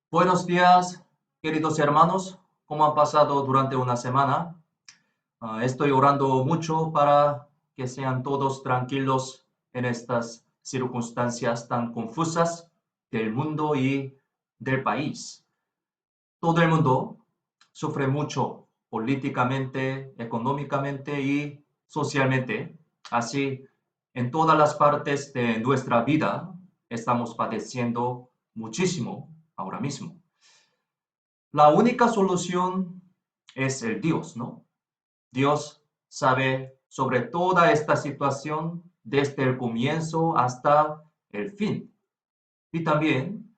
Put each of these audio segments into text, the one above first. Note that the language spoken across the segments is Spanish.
Buenos días, queridos hermanos. ¿Cómo han pasado durante una semana? Estoy orando mucho para que sean todos tranquilos en estas circunstancias tan confusas del mundo y del país. Todo el mundo sufre mucho políticamente, económicamente y socialmente. Así, en todas las partes de nuestra vida estamos padeciendo muchísimo ahora mismo. La única solución es el Dios, ¿no? Dios sabe sobre toda esta situación desde el comienzo hasta el fin. Y también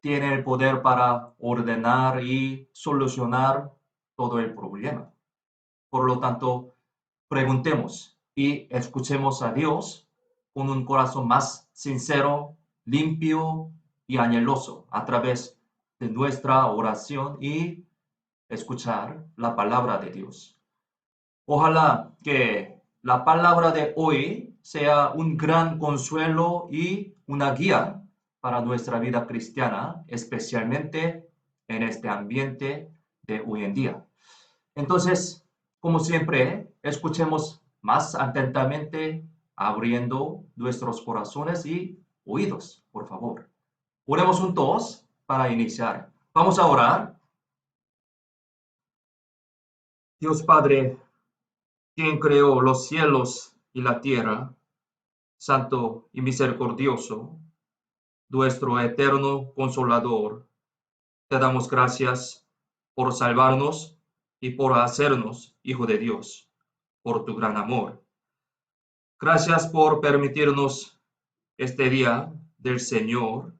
tiene el poder para ordenar y solucionar todo el problema. Por lo tanto, preguntemos y escuchemos a Dios con un corazón más sincero, limpio y anheloso a través de nuestra oración y escuchar la palabra de Dios. Ojalá que la palabra de hoy sea un gran consuelo y una guía para nuestra vida cristiana, especialmente en este ambiente de hoy en día. Entonces, como siempre, escuchemos más atentamente, abriendo nuestros corazones y oídos, por favor. Oremos juntos para iniciar. Vamos a orar. Dios Padre, quien creó los cielos y la tierra, santo y misericordioso, nuestro eterno consolador, te damos gracias por salvarnos y por hacernos hijo de Dios, por tu gran amor. Gracias por permitirnos este día del Señor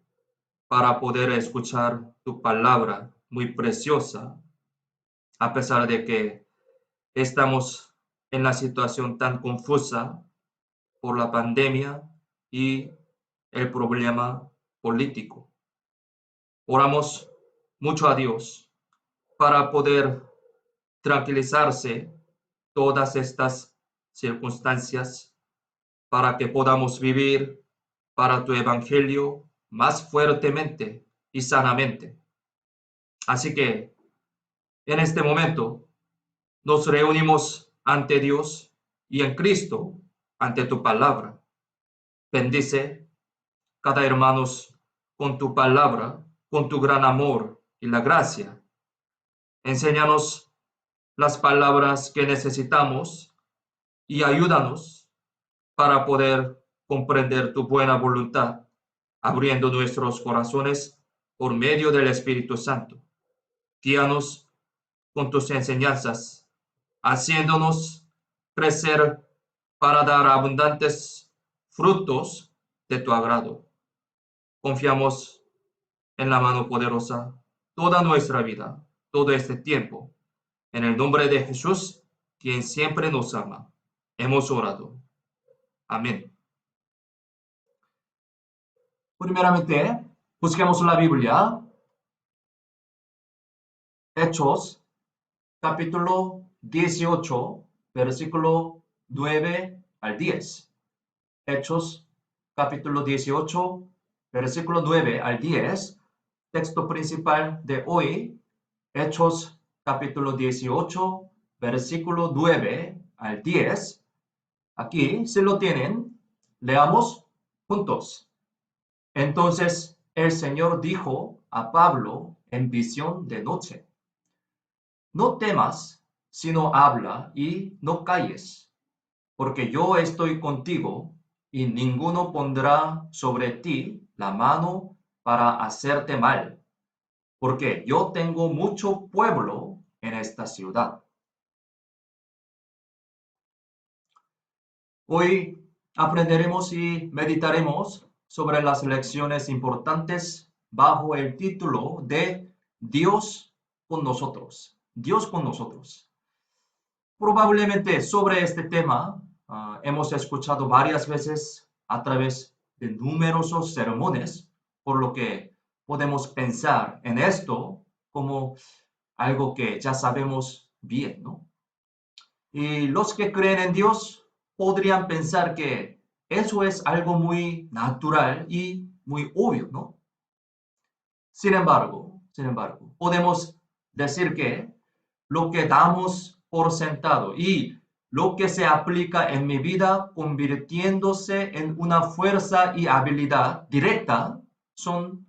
para poder escuchar tu palabra muy preciosa, a pesar de que estamos en la situación tan confusa por la pandemia y el problema político. Oramos mucho a Dios para poder tranquilizarse todas estas circunstancias, para que podamos vivir para tu evangelio más fuertemente y sanamente. Así que en este momento nos reunimos ante Dios y en Cristo ante tu palabra. Bendice cada hermano con tu palabra, con tu gran amor y la gracia. Enséñanos las palabras que necesitamos y ayúdanos para poder comprender tu buena voluntad, abriendo nuestros corazones por medio del Espíritu Santo. Guíanos con tus enseñanzas, haciéndonos crecer para dar abundantes frutos de tu agrado. Confiamos en la mano poderosa toda nuestra vida, todo este tiempo. En el nombre de Jesús, quien siempre nos ama, hemos orado. Amén. Primeramente, busquemos la Biblia, Hechos, capítulo 18, versículo 9 al 10. Hechos, capítulo 18, versículo 9 al 10. Texto principal de hoy, Hechos, capítulo 18, versículo 9 al 10. Aquí, si lo tienen, leamos juntos. Entonces el Señor dijo a Pablo en visión de noche: No temas, sino habla y no calles, porque yo estoy contigo y ninguno pondrá sobre ti la mano para hacerte mal, porque yo tengo mucho pueblo en esta ciudad. Hoy aprenderemos y meditaremos sobre las lecciones importantes bajo el título de Dios con nosotros. Dios con nosotros. Probablemente sobre este tema hemos escuchado varias veces a través de numerosos sermones, por lo que podemos pensar en esto como algo que ya sabemos bien, ¿no? Y los que creen en Dios podrían pensar que eso es algo muy natural y muy obvio, ¿no? Sin embargo, Sin embargo, podemos decir que lo que damos por sentado y lo que se aplica en mi vida convirtiéndose en una fuerza y habilidad directa son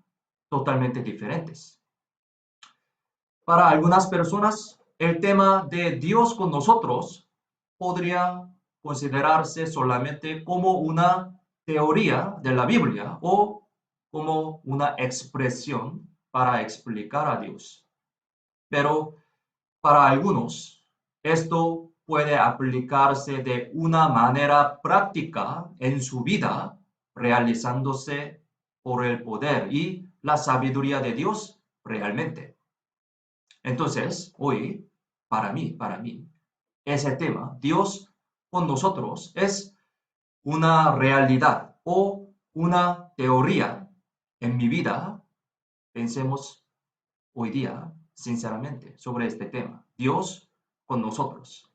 totalmente diferentes. Para algunas personas, el tema de Dios con nosotros podría considerarse solamente como una teoría de la Biblia o como una expresión para explicar a Dios. Pero para algunos, esto puede aplicarse de una manera práctica en su vida, realizándose por el poder y la sabiduría de Dios realmente. Entonces, hoy, para mí, ese tema, Dios con nosotros, es una realidad o una teoría en mi vida. Pensemos hoy día, sinceramente, sobre este tema. Dios con nosotros.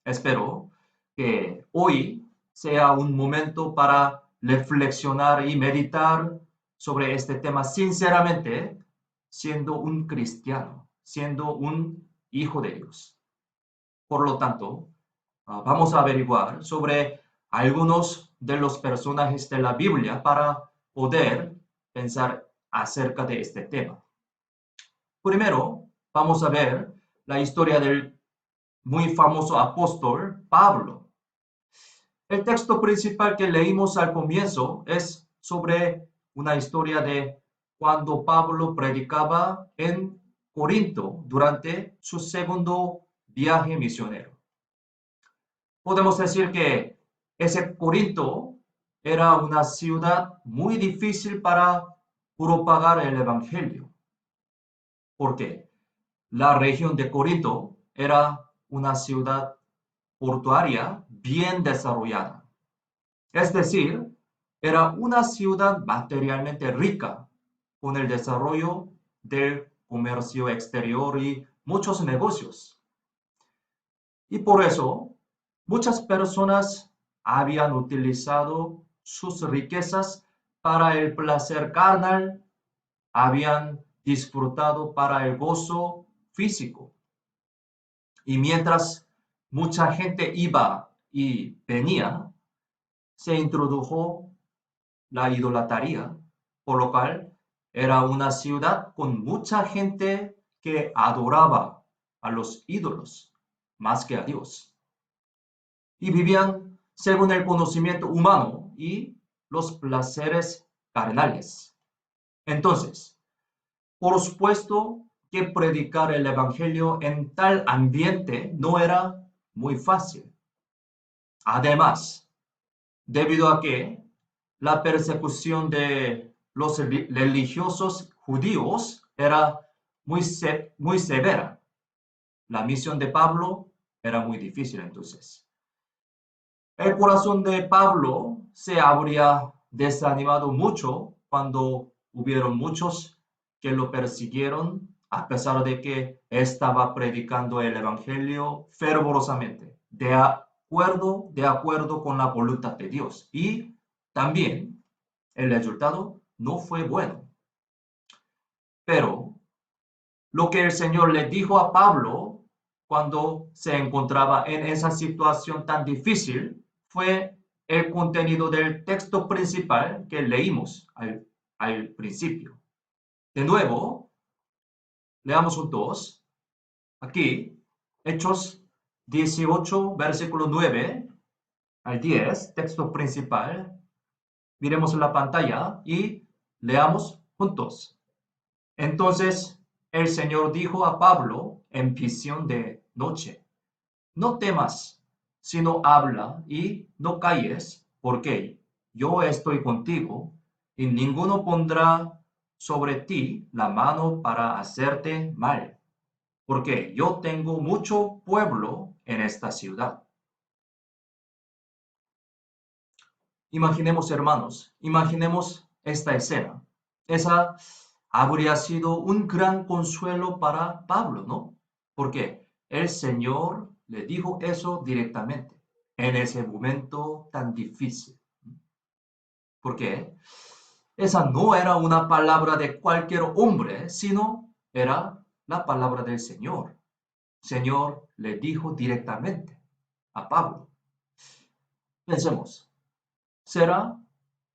Espero que hoy sea un momento para reflexionar y meditar sobre este tema sinceramente, siendo un cristiano, siendo un hijo de Dios. Por lo tanto, vamos a averiguar sobre algunos de los personajes de la Biblia para poder pensar acerca de este tema. Primero, vamos a ver la historia del muy famoso apóstol Pablo. El texto principal que leímos al comienzo es sobre una historia de cuando Pablo predicaba en Corinto durante su segundo viaje misionero. Podemos decir que ese Corinto era una ciudad muy difícil para propagar el evangelio. ¿Por qué? La región de Corinto era una ciudad portuaria bien desarrollada. Es decir, era una ciudad materialmente rica, con el desarrollo del comercio exterior y muchos negocios. Y por eso, muchas personas habían utilizado sus riquezas para el placer carnal, habían disfrutado para el gozo físico. Y mientras mucha gente iba y venía, se introdujo la idolatría, por lo cual era una ciudad con mucha gente que adoraba a los ídolos más que a Dios. Y vivían según el conocimiento humano y los placeres carnales. Entonces, por supuesto que predicar el Evangelio en tal ambiente no era muy fácil. Además, debido a que la persecución de los religiosos judíos era muy severa. La misión de Pablo era muy difícil entonces. El corazón de Pablo se habría desanimado mucho cuando hubieron muchos que lo persiguieron a pesar de que estaba predicando el evangelio fervorosamente, de acuerdo con la voluntad de Dios. Y también el resultado no fue bueno. Pero lo que el Señor le dijo a Pablo cuando se encontraba en esa situación tan difícil fue el contenido del texto principal que leímos al principio. De nuevo, leamos juntos. Aquí, Hechos 18, versículo 9 al 10, texto principal. Miremos la pantalla y leamos juntos. Entonces el Señor dijo a Pablo en visión de noche: no temas, sino habla y no calles, porque yo estoy contigo, y ninguno pondrá sobre ti la mano para hacerte mal, porque yo tengo mucho pueblo en esta ciudad. Imaginemos, hermanos, imaginemos esta escena. Esa habría sido un gran consuelo para Pablo, ¿no? Porque el Señor le dijo eso directamente en ese momento tan difícil. Porque esa no era una palabra de cualquier hombre, sino era la palabra del Señor. Señor le dijo directamente a Pablo. Pensemos, será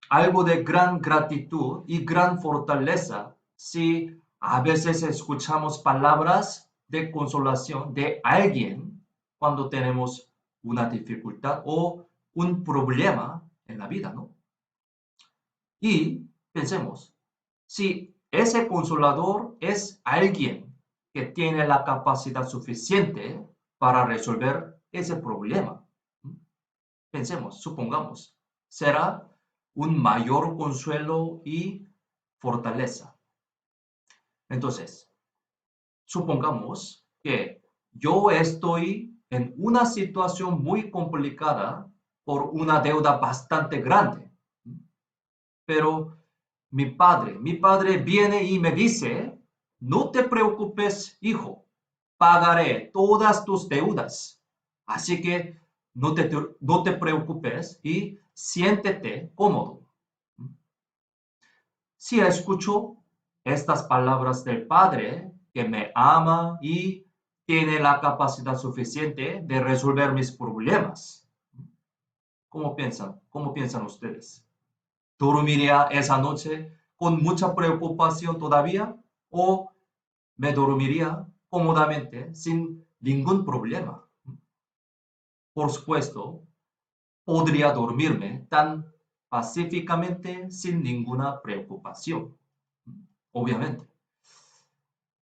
algo de gran gratitud y gran fortaleza si a veces escuchamos palabras de consolación de alguien cuando tenemos una dificultad o un problema en la vida, ¿no? Y pensemos, si ese consolador es alguien que tiene la capacidad suficiente para resolver ese problema, pensemos, supongamos, será un mayor consuelo y fortaleza. Entonces, supongamos que yo estoy en una situación muy complicada por una deuda bastante grande, pero mi padre viene y me dice, no te preocupes, hijo, pagaré todas tus deudas. Así que no te preocupes y siéntete cómodo. Si escucho estas palabras del Padre que me ama y tiene la capacidad suficiente de resolver mis problemas, ¿cómo piensan? ¿Cómo piensan ustedes? ¿Dormiría esa noche con mucha preocupación todavía o me dormiría cómodamente sin ningún problema? Por supuesto, podría dormirme tan pacíficamente sin ninguna preocupación, obviamente.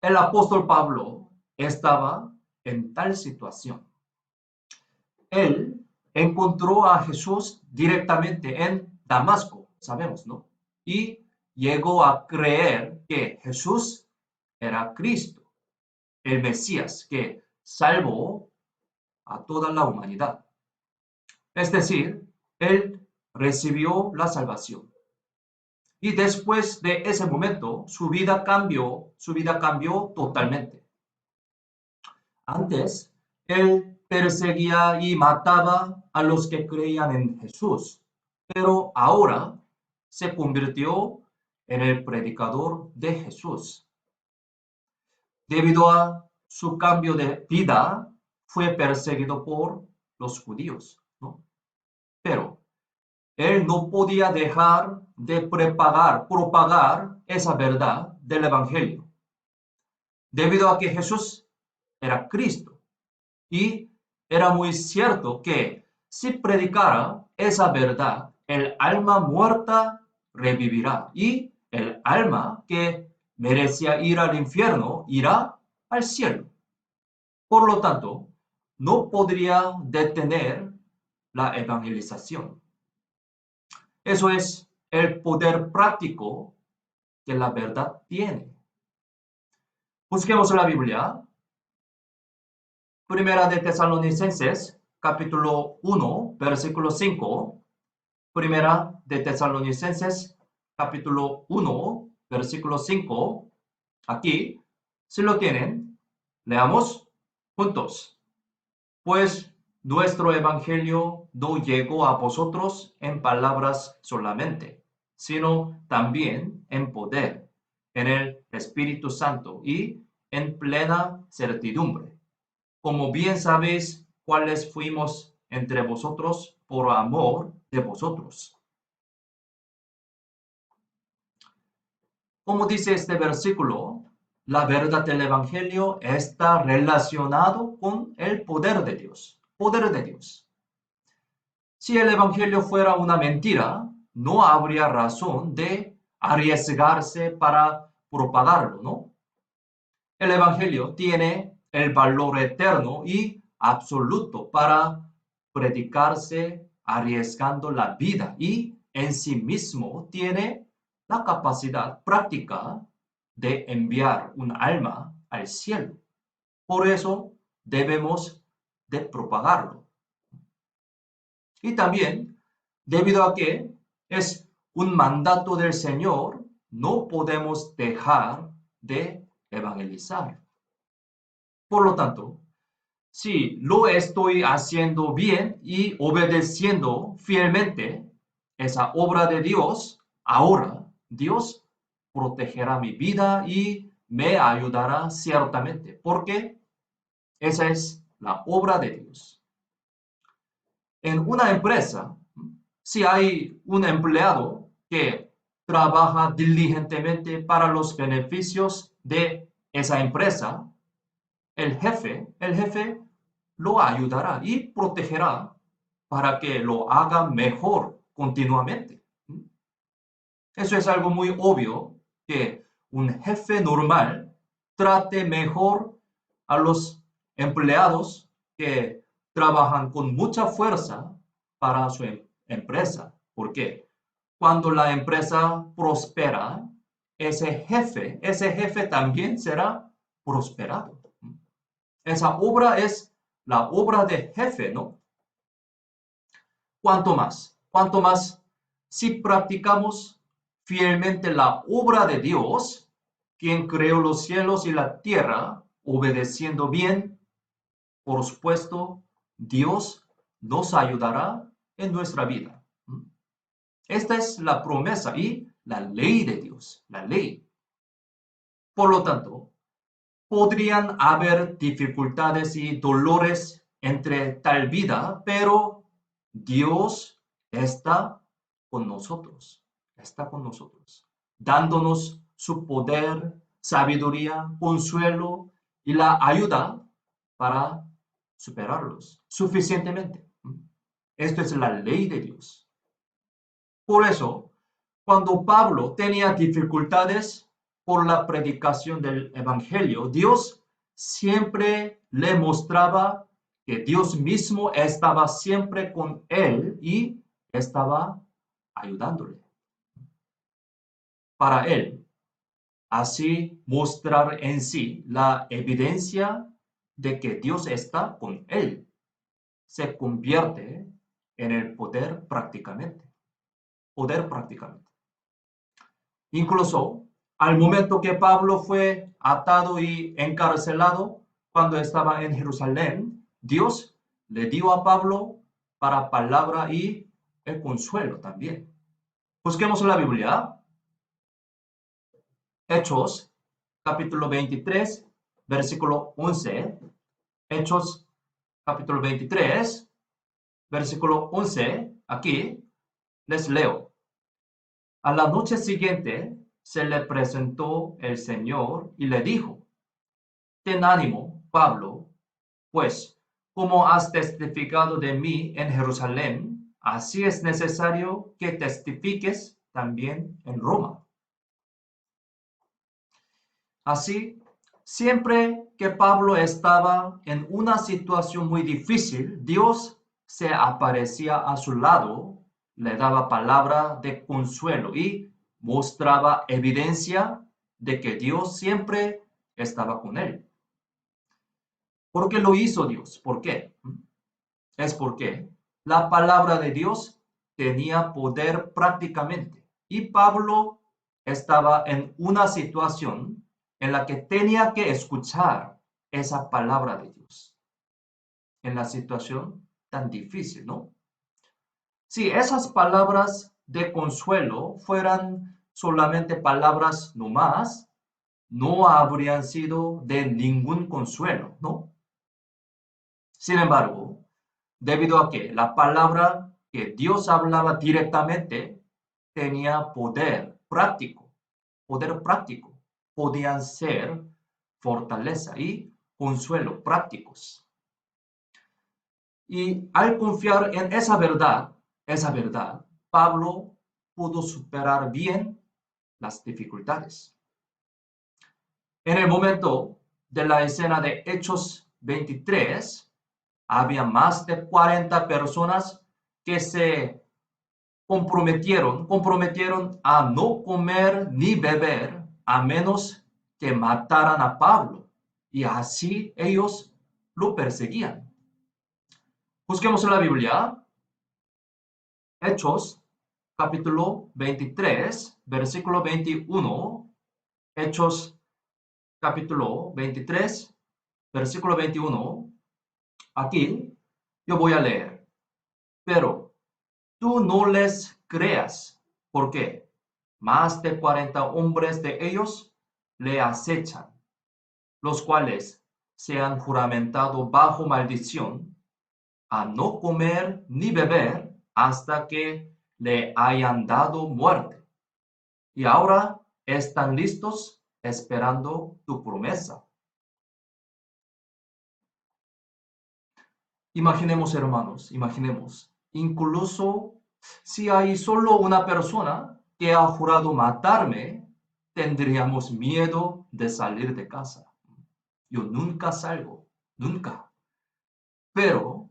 El apóstol Pablo estaba en tal situación. Él encontró a Jesús directamente en Damasco, sabemos, ¿no? Y llegó a creer que Jesús era Cristo, el Mesías que salvó a toda la humanidad. Es decir, él recibió la salvación. Y después de ese momento, su vida cambió totalmente. Antes, él perseguía y mataba a los que creían en Jesús, pero ahora se convirtió en el predicador de Jesús. Debido a su cambio de vida, fue perseguido por los judíos, ¿no? Pero él no podía dejar de propagar esa verdad del Evangelio, debido a que Jesús era Cristo. Y era muy cierto que si predicara esa verdad, el alma muerta revivirá y el alma que merecía ir al infierno irá al cielo. Por lo tanto, no podría detener la evangelización. Eso es el poder práctico que la verdad tiene. Busquemos la Biblia. Primera de Tesalonicenses, capítulo 1, versículo 5. Primera de Tesalonicenses, capítulo 1, versículo 5. Aquí, si lo tienen, leamos juntos. Pues nuestro evangelio no llegó a vosotros en palabras solamente, sino también en poder, en el Espíritu Santo y en plena certidumbre, como bien sabéis cuáles fuimos entre vosotros por amor de vosotros. Como dice este versículo, la verdad del Evangelio está relacionado con el poder de Dios. Poder de Dios. Si el Evangelio fuera una mentira, no habría razón de arriesgarse para propagarlo, ¿no? El Evangelio tiene el valor eterno y absoluto para predicarse arriesgando la vida y en sí mismo tiene la capacidad práctica de enviar un alma al cielo. Por eso debemos de propagarlo. Y también, debido a que es un mandato del Señor, no podemos dejar de evangelizar. Por lo tanto, si lo estoy haciendo bien y obedeciendo fielmente esa obra de Dios, ahora Dios protegerá mi vida y me ayudará ciertamente, porque esa es la obra de Dios. En una empresa, si hay un empleado que trabaja diligentemente para los beneficios de esa empresa, el jefe lo ayudará y protegerá para que lo haga mejor continuamente. Eso es algo muy obvio, que un jefe normal trate mejor a los empleados que trabajan con mucha fuerza para su empresa. ¿Por qué? Cuando la empresa prospera, ese jefe también será prosperado. Esa obra es la obra de jefe, ¿no? ¿Cuánto más? ¿Cuánto más si practicamos fielmente la obra de Dios, quien creó los cielos y la tierra, obedeciendo bien? Por supuesto, Dios nos ayudará en nuestra vida. Esta es la promesa y la ley de Dios, la ley. Por lo tanto, podrían haber dificultades y dolores entre tal vida, pero Dios está con nosotros, dándonos su poder, sabiduría, consuelo y la ayuda para superarlos suficientemente. Esto es la ley de Dios. Por eso, cuando Pablo tenía dificultades por la predicación del Evangelio, Dios siempre le mostraba que Dios mismo estaba siempre con él y estaba ayudándole. Para él, así mostrar en sí la evidencia de que Dios está con él, se convierte en el poder prácticamente. Poder prácticamente. Incluso al momento que Pablo fue atado y encarcelado cuando estaba en Jerusalén, Dios le dio a Pablo para palabra y el consuelo también. Busquemos la Biblia. Hechos, capítulo 23, versículo 11. Hechos, capítulo 23, versículo 11. Aquí les leo. A la noche siguiente se le presentó el Señor y le dijo: Ten ánimo, Pablo, pues como has testificado de mí en Jerusalén, así es necesario que testifiques también en Roma. Así, siempre que Pablo estaba en una situación muy difícil, Dios se aparecía a su lado, le daba palabra de consuelo y mostraba evidencia de que Dios siempre estaba con él. ¿Por qué lo hizo Dios? ¿Por qué? Es porque la palabra de Dios tenía poder prácticamente y Pablo estaba en una situación en la que tenía que escuchar esa palabra de Dios, en la situación tan difícil, ¿no? Si esas palabras de consuelo fueran solamente palabras nomás, no habrían sido de ningún consuelo, ¿no? Sin embargo, debido a que la palabra que Dios hablaba directamente tenía poder práctico, podían ser fortaleza y consuelo prácticos. Y al confiar en esa verdad, Pablo pudo superar bien las dificultades. En el momento de la escena de Hechos 23, había más de 40 personas que se comprometieron a no comer ni beber a menos que mataran a Pablo. Y así ellos lo perseguían. Busquemos en la Biblia, Hechos, capítulo 23, versículo 21. Hechos, capítulo 23, versículo 21. Aquí yo voy a leer. Pero tú no les creas, porque más de 40 hombres de ellos le acechan, los cuales se han juramentado bajo maldición a no comer ni beber hasta que le hayan dado muerte. Y ahora están listos esperando tu promesa. Imaginemos, hermanos, imaginemos, incluso si hay solo una persona que ha jurado matarme, tendríamos miedo de salir de casa. Yo nunca salgo, nunca. Pero,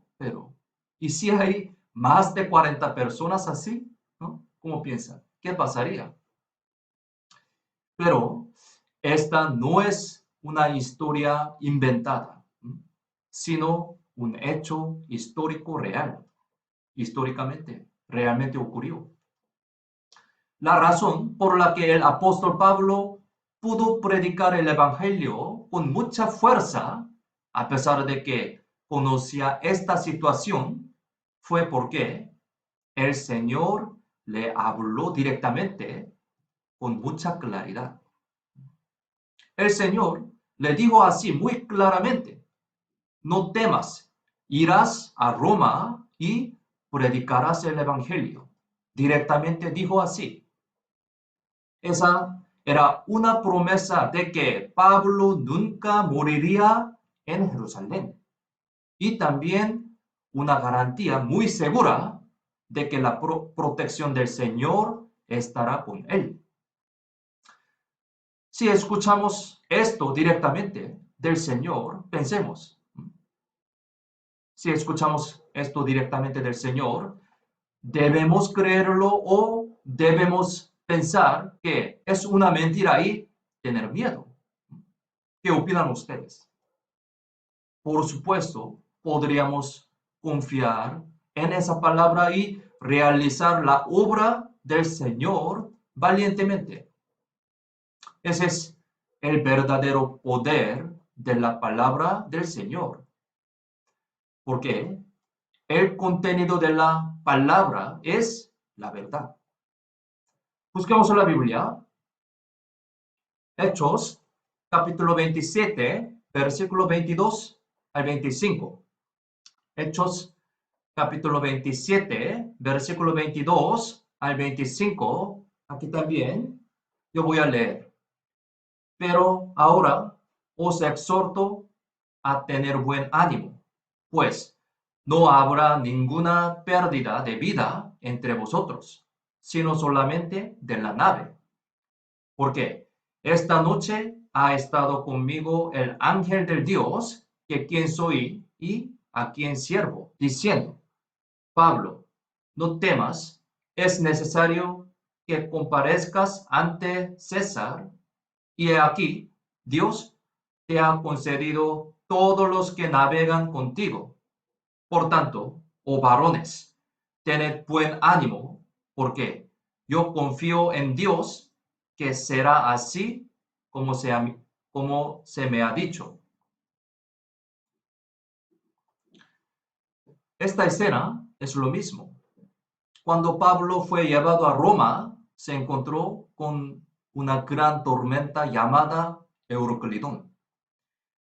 ¿y si hay más de 40 personas así? ¿No? ¿Cómo piensan? ¿Qué pasaría? Pero esta no es una historia inventada, sino un hecho histórico real. Históricamente, realmente ocurrió. La razón por la que el apóstol Pablo pudo predicar el Evangelio con mucha fuerza, a pesar de que conocía esta situación, fue porque el Señor le habló directamente con mucha claridad. El Señor le dijo así muy claramente: no temas, irás a Roma y predicarás el Evangelio. Directamente dijo así. Esa era una promesa de que Pablo nunca moriría en Jerusalén. Y también una garantía muy segura de que la protección del Señor estará con él. Si escuchamos esto directamente del Señor, pensemos. Si escuchamos esto directamente del Señor, ¿debemos creerlo o debemos pensar que es una mentira y tener miedo? ¿Qué opinan ustedes? Por supuesto, podríamos confiar en esa palabra y realizar la obra del Señor valientemente. Ese es el verdadero poder de la palabra del Señor. Porque el contenido de la palabra es la verdad. Busquemos en la Biblia. Hechos, capítulo 27, versículo 22 al 25. Hechos, capítulo 27, versículo 22 al 25. Aquí también yo voy a leer. Pero ahora os exhorto a tener buen ánimo, pues no habrá ninguna pérdida de vida entre vosotros, sino solamente de la nave. Porque esta noche ha estado conmigo el ángel del Dios, que quien soy y a quien sirvo, diciendo: Pablo, no temas, es necesario que comparezcas ante César, y he aquí, Dios te ha concedido todos los que navegan contigo. Por tanto, oh varones, tened buen ánimo, porque yo confío en Dios que será así como se me ha dicho. Esta escena es lo mismo. Cuando Pablo fue llevado a Roma, se encontró con una gran tormenta llamada Euroclidón.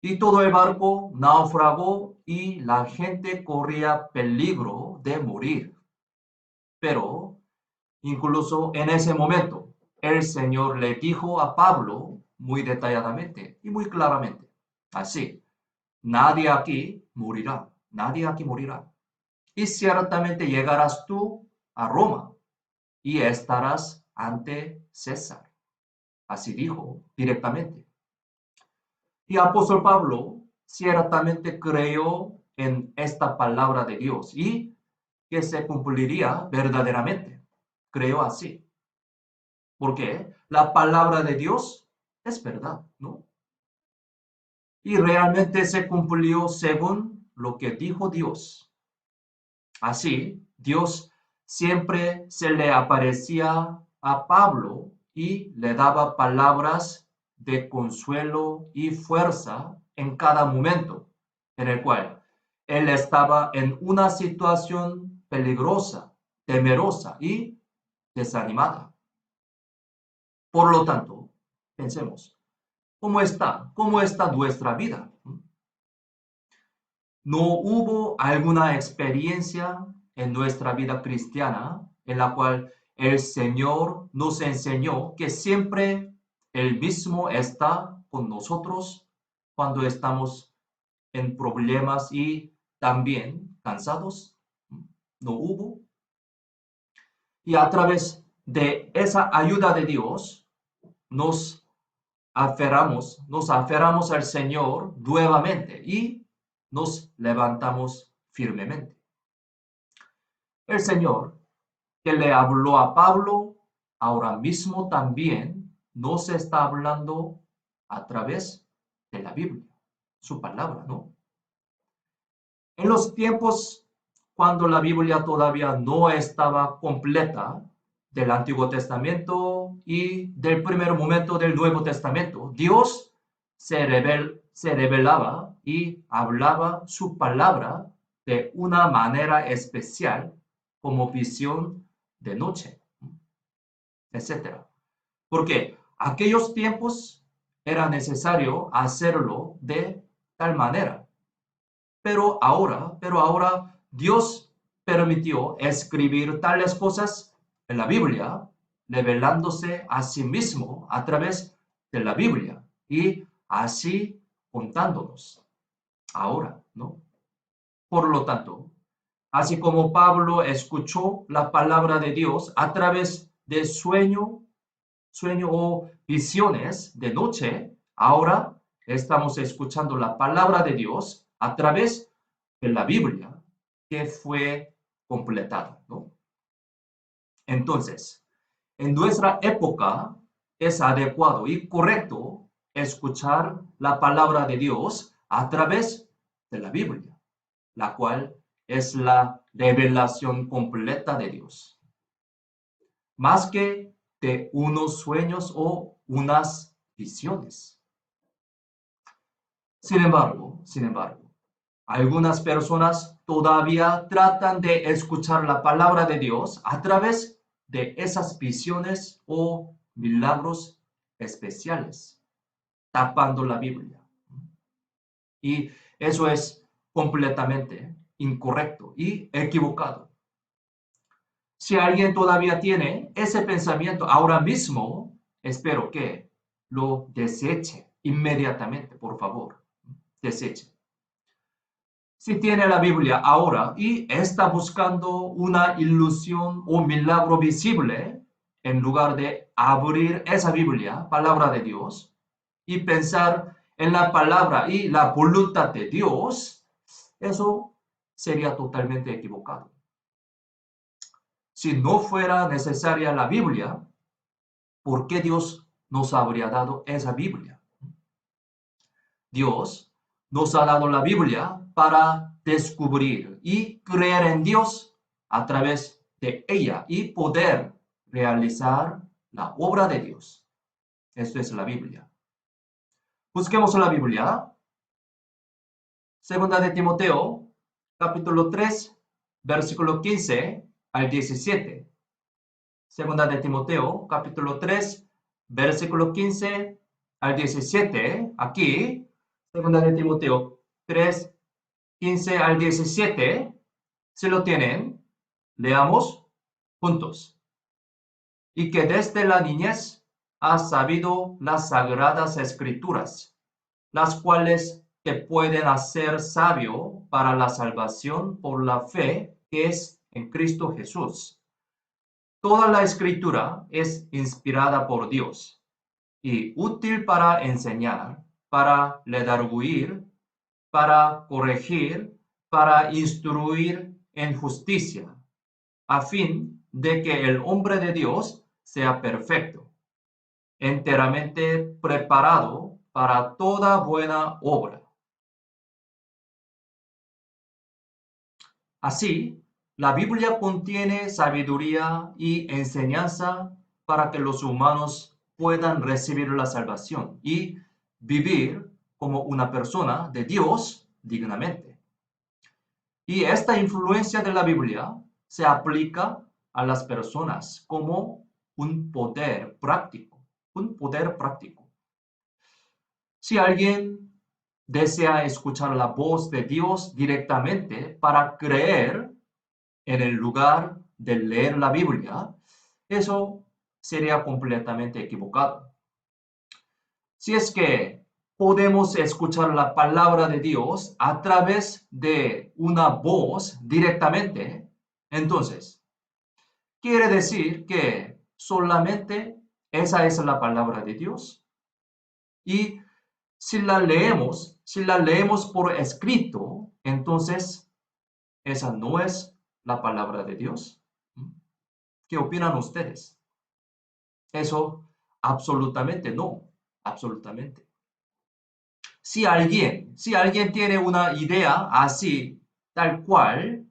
Y todo el barco naufragó y la gente corría peligro de morir. Pero incluso en ese momento, el Señor le dijo a Pablo muy detalladamente y muy claramente, así: nadie aquí morirá, nadie aquí morirá. Y ciertamente llegarás tú a Roma y estarás ante César. Así dijo directamente. Y apóstol Pablo ciertamente creyó en esta palabra de Dios y que se cumpliría verdaderamente. Creyó así. Porque la palabra de Dios es verdad, ¿no? Y realmente se cumplió según lo que dijo Dios. Así, Dios siempre se le aparecía a Pablo y le daba palabras de consuelo y fuerza en cada momento en el cual él estaba en una situación peligrosa, temerosa y desanimada. Por lo tanto, pensemos, ¿Cómo está? ¿Cómo está nuestra vida? ¿No hubo alguna experiencia en nuestra vida cristiana en la cual el Señor nos enseñó que siempre Él mismo está con nosotros cuando estamos en problemas y también cansados? ¿No hubo? Y a través de esa ayuda de Dios nos nos aferramos al Señor nuevamente y nos levantamos firmemente. El Señor que le habló a Pablo, ahora mismo también nos está hablando a través de la Biblia, su palabra, ¿no? En los tiempos cuando la Biblia todavía no estaba completa del Antiguo Testamento y del primer momento del Nuevo Testamento, Dios se revelaba y hablaba su palabra de una manera especial como visión de noche, etcétera. Porque aquellos tiempos era necesario hacerlo de tal manera. Pero ahora Dios permitió escribir tales cosas en la Biblia, revelándose a sí mismo a través de la Biblia y así contándonos ahora, ¿no? Por lo tanto, así como Pablo escuchó la palabra de Dios a través de sueño o visiones de noche, ahora estamos escuchando la palabra de Dios a través de la Biblia que fue completada, ¿no? Entonces, en nuestra época es adecuado y correcto escuchar la palabra de Dios a través de la Biblia, la cual es la revelación completa de Dios, más que de unos sueños o unas visiones. Sin embargo, algunas personas todavía tratan de escuchar la palabra de Dios a través de esas visiones o milagros especiales, tapando la Biblia. Y eso es completamente incorrecto y equivocado. Si alguien todavía tiene ese pensamiento ahora mismo, espero que lo deseche inmediatamente, por favor. Deseche. Si tiene la Biblia ahora y está buscando una ilusión o milagro visible, en lugar de abrir esa Biblia, palabra de Dios, y pensar en la palabra y la voluntad de Dios, eso sería totalmente equivocado. Si no fuera necesaria la Biblia, ¿por qué Dios nos habría dado esa Biblia? Dios nos ha dado la Biblia para descubrir y creer en Dios a través de ella y poder realizar la obra de Dios. Esto es la Biblia. Busquemos la Biblia. Segunda de Timoteo, capítulo 3, versículo 15 al 17. Segunda de Timoteo, capítulo 3, versículo 15 al 17. Aquí, segunda de Timoteo 3, 15 al 17. Si lo tienen, leamos juntos. Y que desde la niñez has sabido las sagradas escrituras, las cuales te pueden hacer sabio para la salvación por la fe que es en Cristo Jesús. Toda la escritura es inspirada por Dios y útil para enseñar, para redarguir, para corregir, para instruir en justicia, a fin de que el hombre de Dios sea perfecto, enteramente preparado para toda buena obra. Así, la Biblia contiene sabiduría y enseñanza para que los humanos puedan recibir la salvación y vivir como una persona de Dios dignamente. Y esta influencia de la Biblia se aplica a las personas como un poder práctico, un poder práctico. Si alguien desea escuchar la voz de Dios directamente para creer en el lugar de leer la Biblia, eso sería completamente equivocado. Si es que podemos escuchar la palabra de Dios a través de una voz directamente, entonces quiere decir que solamente esa es la palabra de Dios. Y si la leemos por escrito, entonces esa no es la palabra de Dios. ¿Qué opinan ustedes? Eso absolutamente no, absolutamente. Si alguien tiene una idea así, tal cual,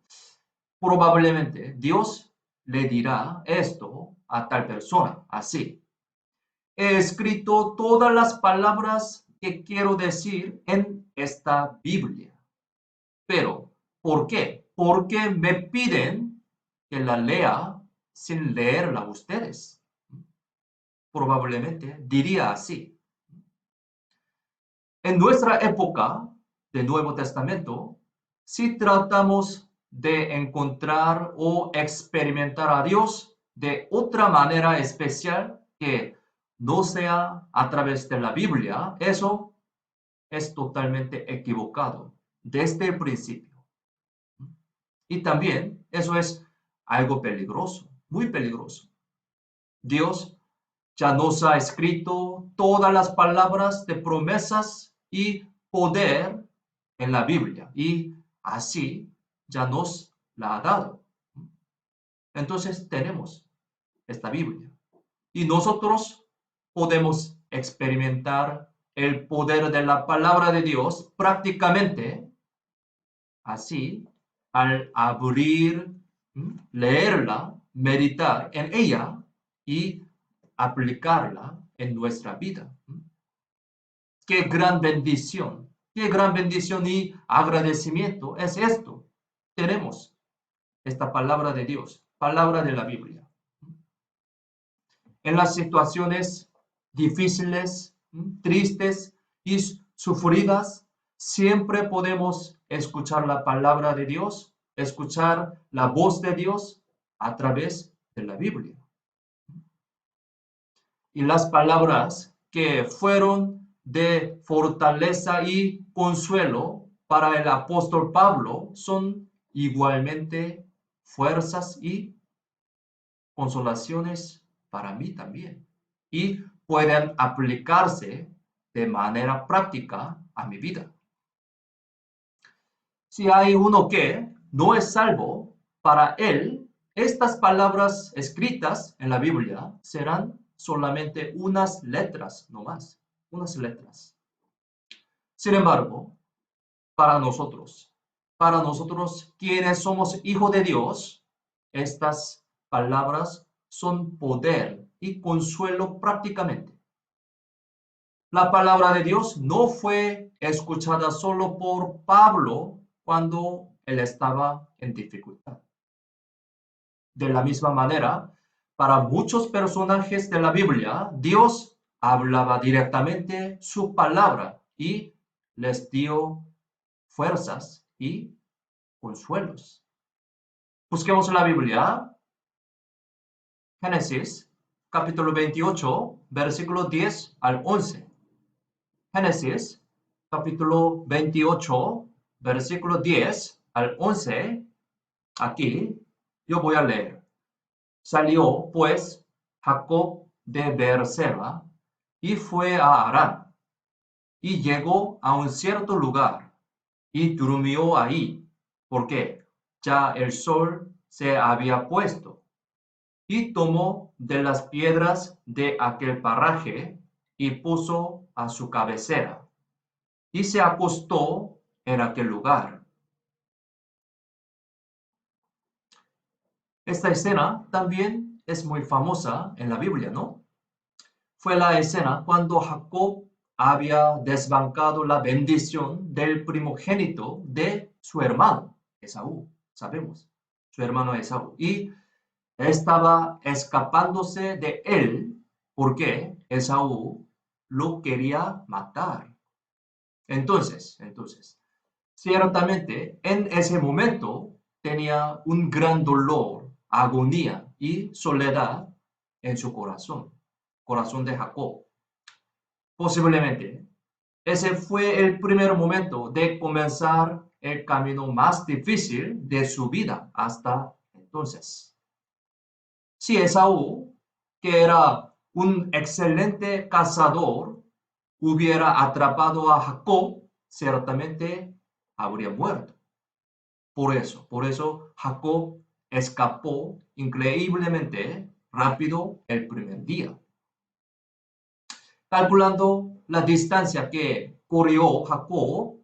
probablemente Dios le dirá esto a tal persona, así. He escrito todas las palabras que quiero decir en esta Biblia. Pero, ¿por qué? Porque me piden que la lea sin leerla ustedes. Probablemente diría así. En nuestra época del Nuevo Testamento, si tratamos de encontrar o experimentar a Dios de otra manera especial que no sea a través de la Biblia, eso es totalmente equivocado desde el principio. Y también eso es algo peligroso, muy peligroso. Dios ya nos ha escrito todas las palabras de promesas y poder en la Biblia y así ya nos la ha dado. Entonces tenemos esta Biblia y nosotros podemos experimentar el poder de la palabra de Dios prácticamente así al abrir, leerla, meditar en ella y aplicarla en nuestra vida. Qué gran bendición y agradecimiento es esto. Tenemos esta palabra de Dios, palabra de la Biblia. En las situaciones difíciles, tristes y sufridas, siempre podemos escuchar la palabra de Dios, escuchar la voz de Dios a través de la Biblia. Y las palabras que fueron de fortaleza y consuelo para el apóstol Pablo son igualmente fuerzas y consolaciones para mí también. Y pueden aplicarse de manera práctica a mi vida. Si hay uno que no es salvo, para él, estas palabras escritas en la Biblia serán solamente unas letras, no más, unas letras. Sin embargo, para nosotros quienes somos hijos de Dios, estas palabras son poder y consuelo prácticamente. La palabra de Dios no fue escuchada solo por Pablo cuando él estaba en dificultad. De la misma manera, para muchos personajes de la Biblia, Dios hablaba directamente su palabra y les dio fuerzas y consuelos. Busquemos la Biblia. Génesis, capítulo 28, versículo 10 al 11. Génesis, capítulo 28, versículo 10 al 11. Aquí yo voy a leer. Salió, pues, Jacob de Beerseba y fue a Harán, y llegó a un cierto lugar, y durmió ahí, porque ya el sol se había puesto, y tomó de las piedras de aquel paraje, y puso a su cabecera, y se acostó en aquel lugar. Esta escena también es muy famosa en la Biblia, ¿no? Fue la escena cuando Jacob había desbancado la bendición del primogénito de su hermano, Esaú, sabemos, su hermano Esaú, y estaba escapándose de él porque Esaú lo quería matar, Entonces, ciertamente en ese momento tenía un gran dolor, agonía y soledad en su corazón de Jacob. Posiblemente ese fue el primer momento de comenzar el camino más difícil de su vida hasta entonces. Si Esaú, que era un excelente cazador, hubiera atrapado a Jacob, ciertamente habría muerto. Por eso Jacob escapó increíblemente rápido el primer día. Calculando la distancia que corrió Jacob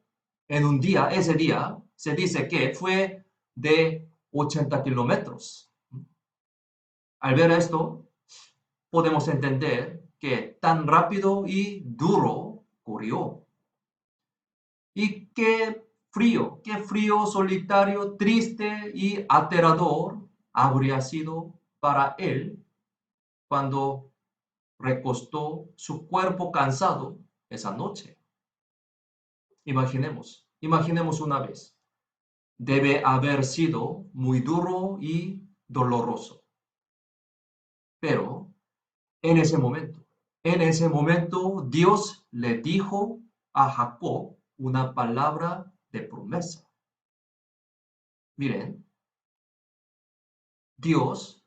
en un día, ese día, se dice que fue de 80 kilómetros. Al ver esto, podemos entender que tan rápido y duro corrió. Y qué frío, solitario, triste y aterrador habría sido para él cuando recostó su cuerpo cansado esa noche. Imaginemos una vez. Debe haber sido muy duro y doloroso. Pero en ese momento, Dios le dijo a Jacob una palabra de promesa. Miren, Dios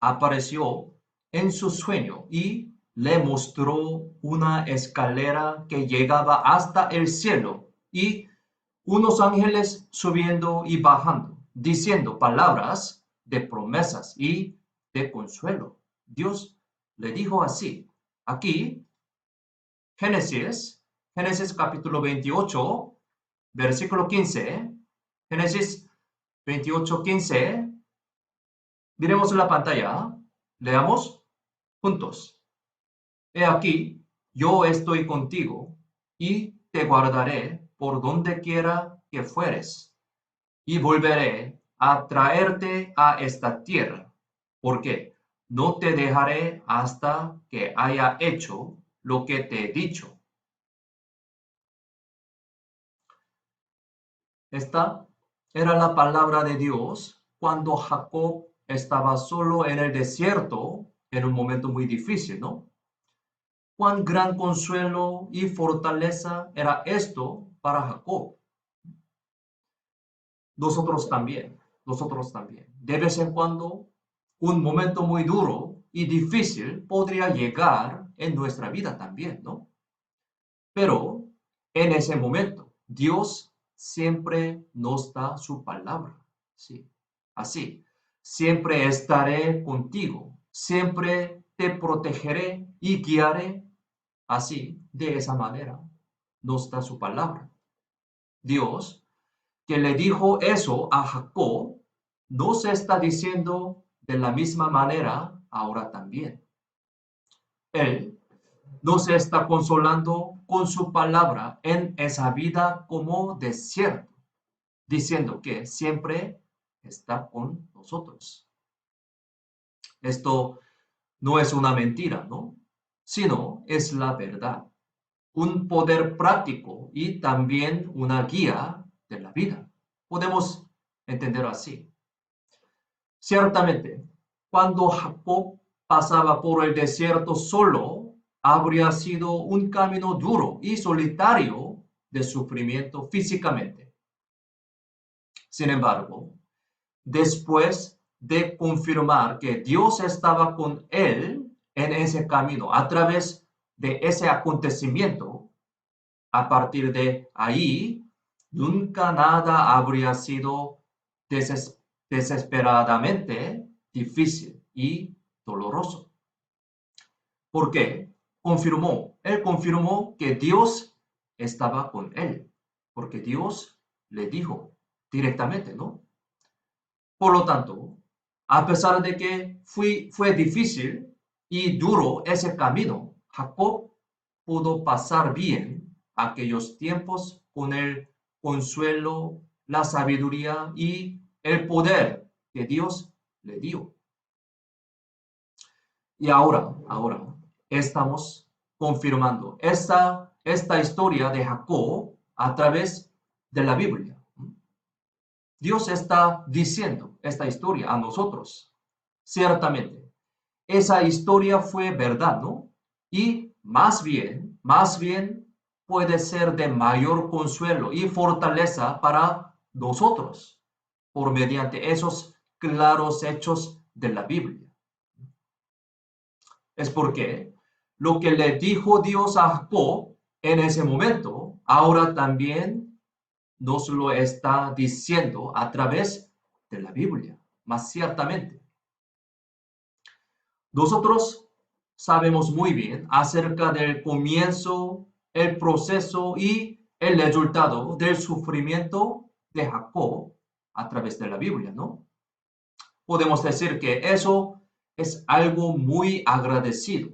apareció en su sueño y le mostró una escalera que llegaba hasta el cielo y unos ángeles subiendo y bajando, diciendo palabras de promesas y de consuelo. Dios le dijo así. Aquí, Génesis capítulo 28, versículo 15. Génesis 28, 15. Miremos la pantalla. Leamos juntos. He aquí, yo estoy contigo y te guardaré por donde quiera que fueres, y volveré a traerte a esta tierra, porque no te dejaré hasta que haya hecho lo que te he dicho. Esta era la palabra de Dios cuando Jacob estaba solo en el desierto en un momento muy difícil, ¿no? Cuán gran consuelo y fortaleza era esto para Jacob. Nosotros también. De vez en cuando, un momento muy duro y difícil podría llegar en nuestra vida también, ¿no? Pero en ese momento, Dios siempre nos da su palabra, ¿sí? Así, siempre estaré contigo, siempre te protegeré y guiaré. Así, de esa manera, nos da su palabra. Dios, que le dijo eso a Jacob, nos está diciendo de la misma manera ahora también. Él nos está consolando con su palabra en esa vida como desierto, diciendo que siempre está con nosotros. Esto no es una mentira, ¿no? Sino es la verdad, un poder práctico y también una guía de la vida. Podemos entenderlo así. Ciertamente, cuando Jacob pasaba por el desierto solo, habría sido un camino duro y solitario de sufrimiento físicamente. Sin embargo, después de confirmar que Dios estaba con él en ese camino a través de ese acontecimiento, a partir de ahí, nunca nada habría sido desesperadamente difícil y doloroso. ¿Por qué? Él confirmó que Dios estaba con él, porque Dios le dijo directamente, ¿no? Por lo tanto, a pesar de que fue difícil y duro ese camino, Jacob pudo pasar bien aquellos tiempos con el consuelo, la sabiduría y el poder que Dios le dio. Y ahora estamos confirmando esta historia de Jacob a través de la Biblia. Dios está diciendo esta historia a nosotros. Ciertamente, esa historia fue verdad, ¿no? Y más bien puede ser de mayor consuelo y fortaleza para nosotros por mediante esos claros hechos de la Biblia. Es porque lo que le dijo Dios a Jacob en ese momento, ahora también nos lo está diciendo a través de la Biblia, más ciertamente. Nosotros sabemos muy bien acerca del comienzo, el proceso y el resultado del sufrimiento de Jacob a través de la Biblia, ¿no? Podemos decir que eso es algo muy agradecido.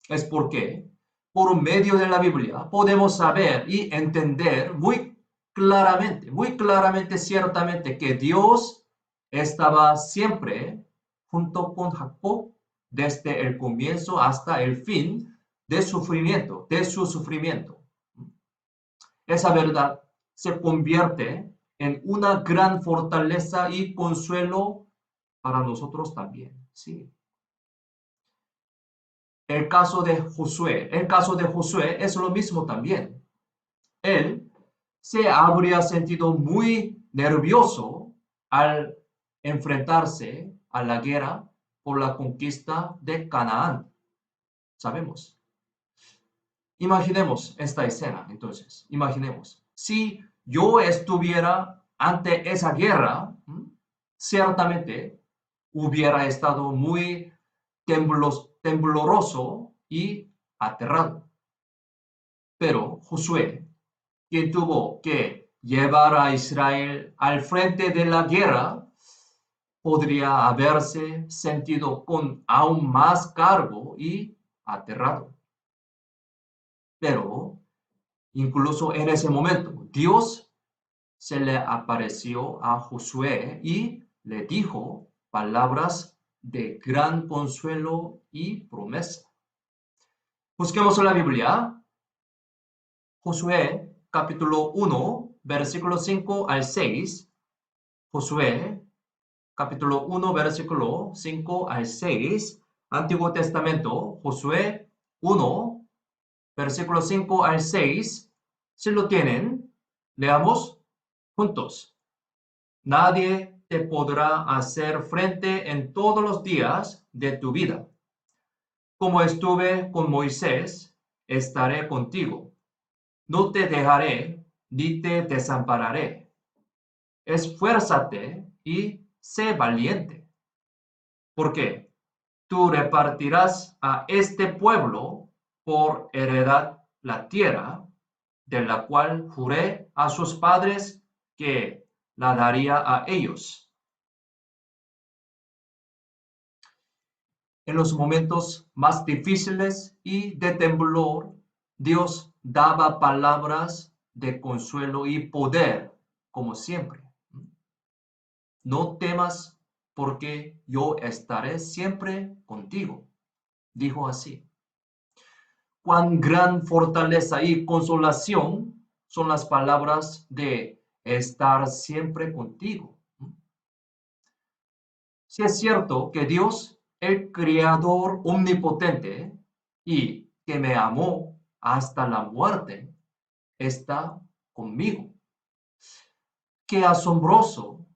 Es porque por medio de la Biblia podemos saber y entender muy claramente, ciertamente, que Dios estaba siempre junto con Jacob desde el comienzo hasta el fin de su sufrimiento. Esa verdad se convierte en una gran fortaleza y consuelo para nosotros también. Sí. El caso de Josué es lo mismo también. Él se habría sentido muy nervioso al enfrentarse a la guerra por la conquista de Canaán. Sabemos. Imaginemos esta escena, entonces. Imaginemos. Si yo estuviera ante esa guerra, ciertamente hubiera estado muy tembloroso y aterrado. Pero Josué, quien tuvo que llevar a Israel al frente de la guerra, podría haberse sentido con aún más cargo y aterrado. Pero incluso en ese momento, Dios se le apareció a Josué y le dijo palabras de gran consuelo y promesa. Busquemos la Biblia. Josué capítulo 1, versículo 5 al 6. Josué capítulo 1, versículo 5 al 6. Antiguo Testamento, Josué 1, versículo 5 al 6. Si lo tienen, leamos juntos. Nadie te podrá hacer frente en todos los días de tu vida. Como estuve con Moisés, estaré contigo. No te dejaré ni te desampararé. Esfuérzate y sé valiente, porque tú repartirás a este pueblo por heredad la tierra, de la cual juré a sus padres que la daría a ellos. En los momentos más difíciles y de temblor, Dios daba palabras de consuelo y poder, como siempre. No temas, porque yo estaré siempre contigo. Dijo así. Cuán gran fortaleza y consolación son las palabras de estar siempre contigo. Si es cierto que Dios, el Creador omnipotente y que me amó hasta la muerte, está conmigo. Qué asombroso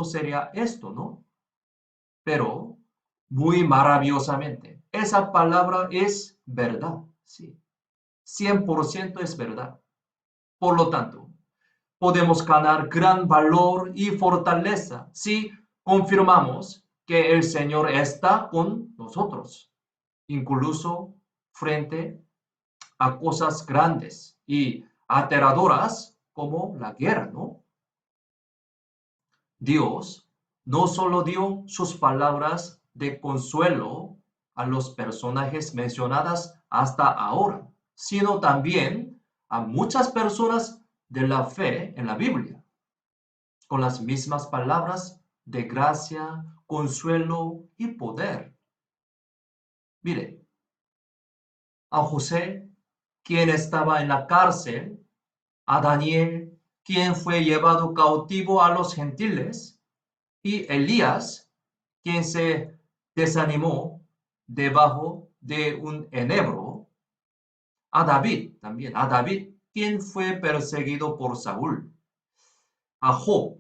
sería esto, ¿no? Pero muy maravillosamente, esa palabra es verdad, sí. 100% es verdad. Por lo tanto, podemos ganar gran valor y fortaleza si confirmamos que el Señor está con nosotros, incluso frente a cosas grandes y aterradoras como la guerra, ¿no? Dios no solo dio sus palabras de consuelo a los personajes mencionadas hasta ahora, sino también a muchas personas de la fe en la Biblia, con las mismas palabras de gracia, consuelo y poder. Mire, a José, quien estaba en la cárcel a Daniel, quien fue llevado cautivo a los gentiles, y Elías, quien se desanimó debajo de un enebro, a David también, a David, quien fue perseguido por Saúl, a Job,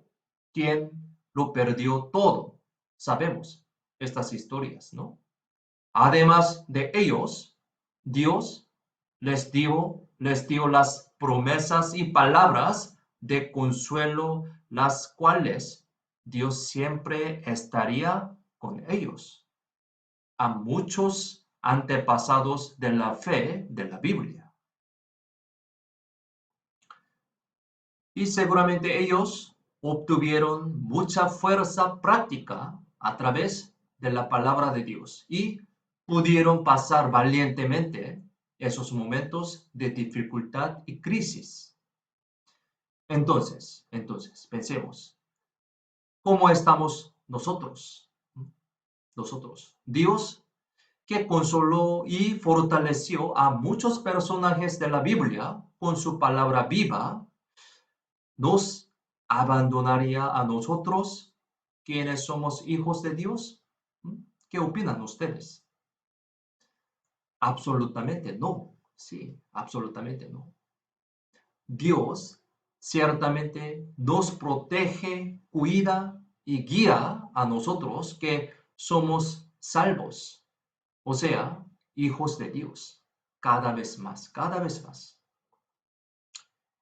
quien lo perdió todo. Sabemos estas historias, ¿no? Además de ellos, Dios les dio las promesas y palabras de consuelo, las cuales Dios siempre estaría con ellos, a muchos antepasados de la fe de la Biblia. Y seguramente ellos obtuvieron mucha fuerza práctica a través de la palabra de Dios y pudieron pasar valientemente esos momentos de dificultad y crisis. Entonces, pensemos, ¿cómo estamos nosotros? Dios, que consoló y fortaleció a muchos personajes de la Biblia con su palabra viva, ¿nos abandonaría a nosotros, quienes somos hijos de Dios? ¿Qué opinan ustedes? Absolutamente no. Sí, absolutamente no. Dios ciertamente nos protege, cuida y guía a nosotros que somos salvos, o sea, hijos de Dios, cada vez más, cada vez más.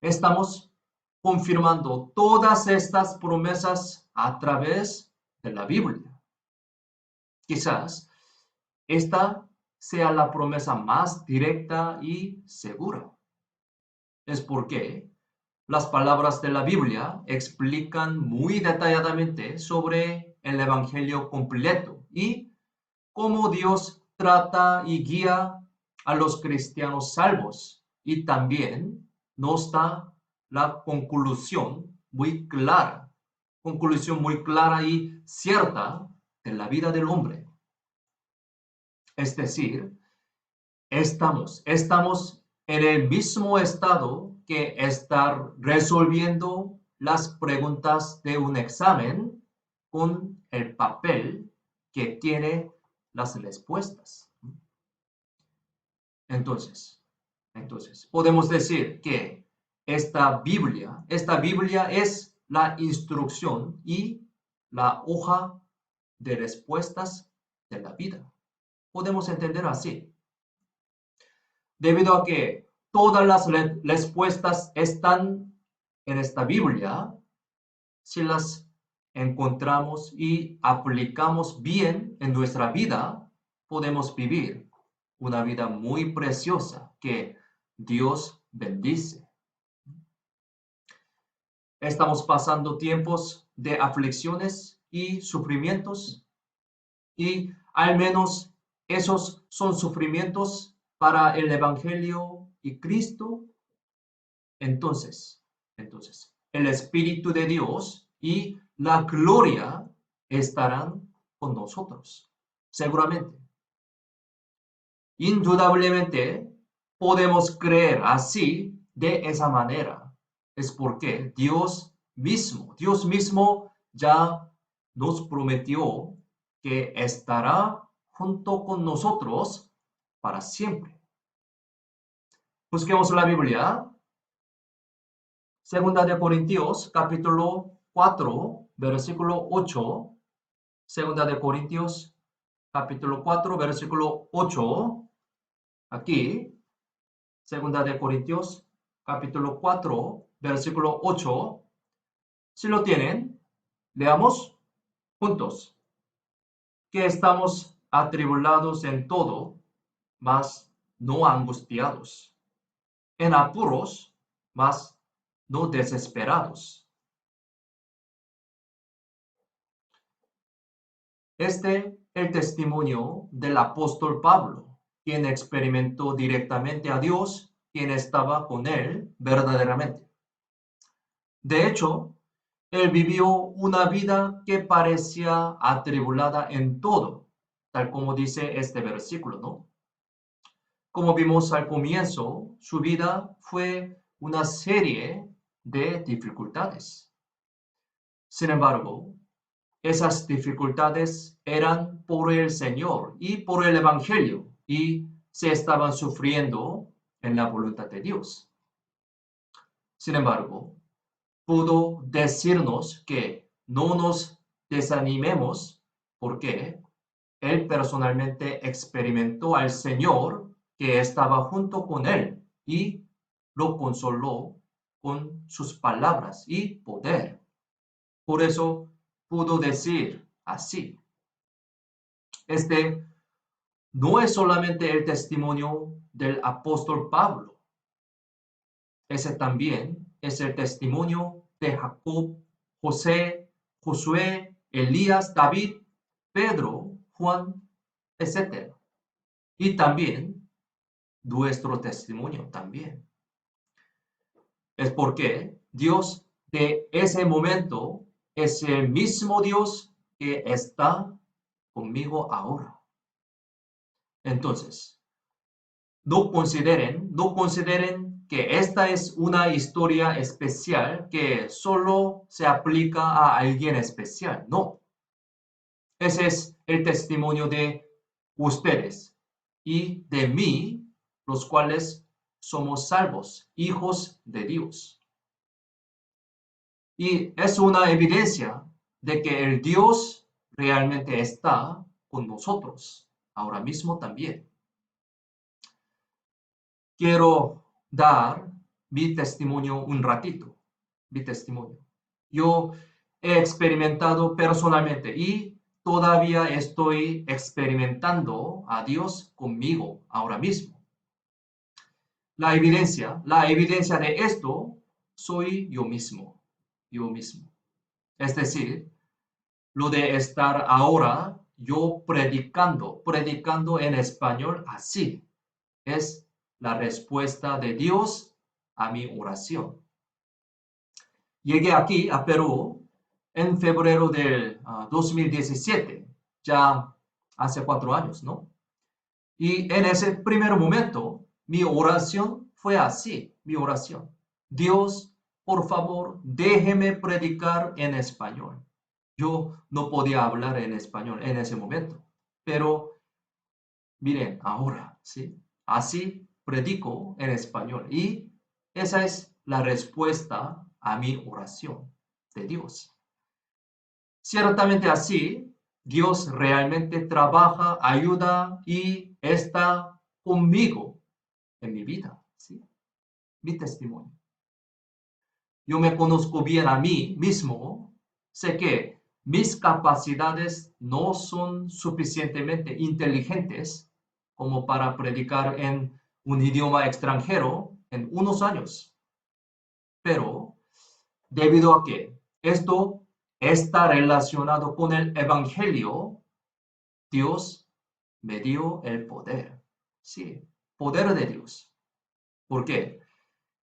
Estamos confirmando todas estas promesas a través de la Biblia. Quizás esta sea la promesa más directa y segura. Es porque las palabras de la Biblia explican muy detalladamente sobre el Evangelio completo y cómo Dios trata y guía a los cristianos salvos. Y también nos da la conclusión muy clara y cierta de la vida del hombre. Es decir, estamos en el mismo estado que estar resolviendo las preguntas de un examen con el papel que tiene las respuestas. Entonces, podemos decir que esta Biblia es la instrucción y la hoja de respuestas de la vida. Podemos entender así. Debido a que todas las respuestas están en esta Biblia, si las encontramos y aplicamos bien en nuestra vida, podemos vivir una vida muy preciosa que Dios bendice. Estamos pasando tiempos de aflicciones y sufrimientos, y al menos esos son sufrimientos para el Evangelio y Cristo. Entonces, el Espíritu de Dios y la gloria estarán con nosotros, seguramente. Indudablemente, podemos creer así, de esa manera. Es porque Dios mismo ya nos prometió que estará junto con nosotros para siempre. Busquemos la Biblia. Segunda de Corintios, capítulo 4, versículo 8. Segunda de Corintios, capítulo 4, versículo 8. Aquí, Segunda de Corintios, capítulo 4, versículo 8. Si lo tienen, leamos juntos. Que estamos atribulados en todo, mas no angustiados. En apuros, mas no desesperados. El testimonio del apóstol Pablo, quien experimentó directamente a Dios, quien estaba con él verdaderamente. De hecho, él vivió una vida que parecía atribulada en todo, tal como dice este versículo, ¿no? Como vimos al comienzo, su vida fue una serie de dificultades. Sin embargo, esas dificultades eran por el Señor y por el Evangelio y se estaban sufriendo en la voluntad de Dios. Sin embargo, pudo decirnos que no nos desanimemos porque él personalmente experimentó al Señor que estaba junto con él y lo consoló con sus palabras y poder. Por eso pudo decir así. Este no es solamente el testimonio del apóstol Pablo. Ese también es el testimonio de Jacob, José, Josué, Elías, David, Pedro, Juan, etc. Y también nuestro testimonio también. Es porque Dios de ese momento es el mismo Dios que está conmigo ahora. Entonces, no consideren que esta es una historia especial que solo se aplica a alguien especial. No. Ese es el testimonio de ustedes y de mí, los cuales somos salvos, hijos de Dios. Y es una evidencia de que el Dios realmente está con nosotros, ahora mismo también. Quiero dar mi testimonio un ratito, mi testimonio. Yo he experimentado personalmente y todavía estoy experimentando a Dios conmigo ahora mismo. La evidencia de esto soy yo mismo. Es decir, lo de estar ahora yo predicando en español así, es la respuesta de Dios a mi oración. Llegué aquí a Perú en febrero del 2017, ya hace 4 años, ¿no? Y en ese primer momento, mi oración fue así, mi oración. Dios, por favor, déjeme predicar en español. Yo no podía hablar en español en ese momento, pero miren, ahora, ¿sí? Así predico en español y esa es la respuesta a mi oración de Dios. Ciertamente así, Dios realmente trabaja, ayuda y está conmigo en mi vida, ¿sí? Mi testimonio. Yo me conozco bien a mí mismo, sé que mis capacidades no son suficientemente inteligentes como para predicar en un idioma extranjero en unos años. Pero debido a que esto está relacionado con el Evangelio, Dios me dio el poder. Sí, poder de Dios. ¿Por qué?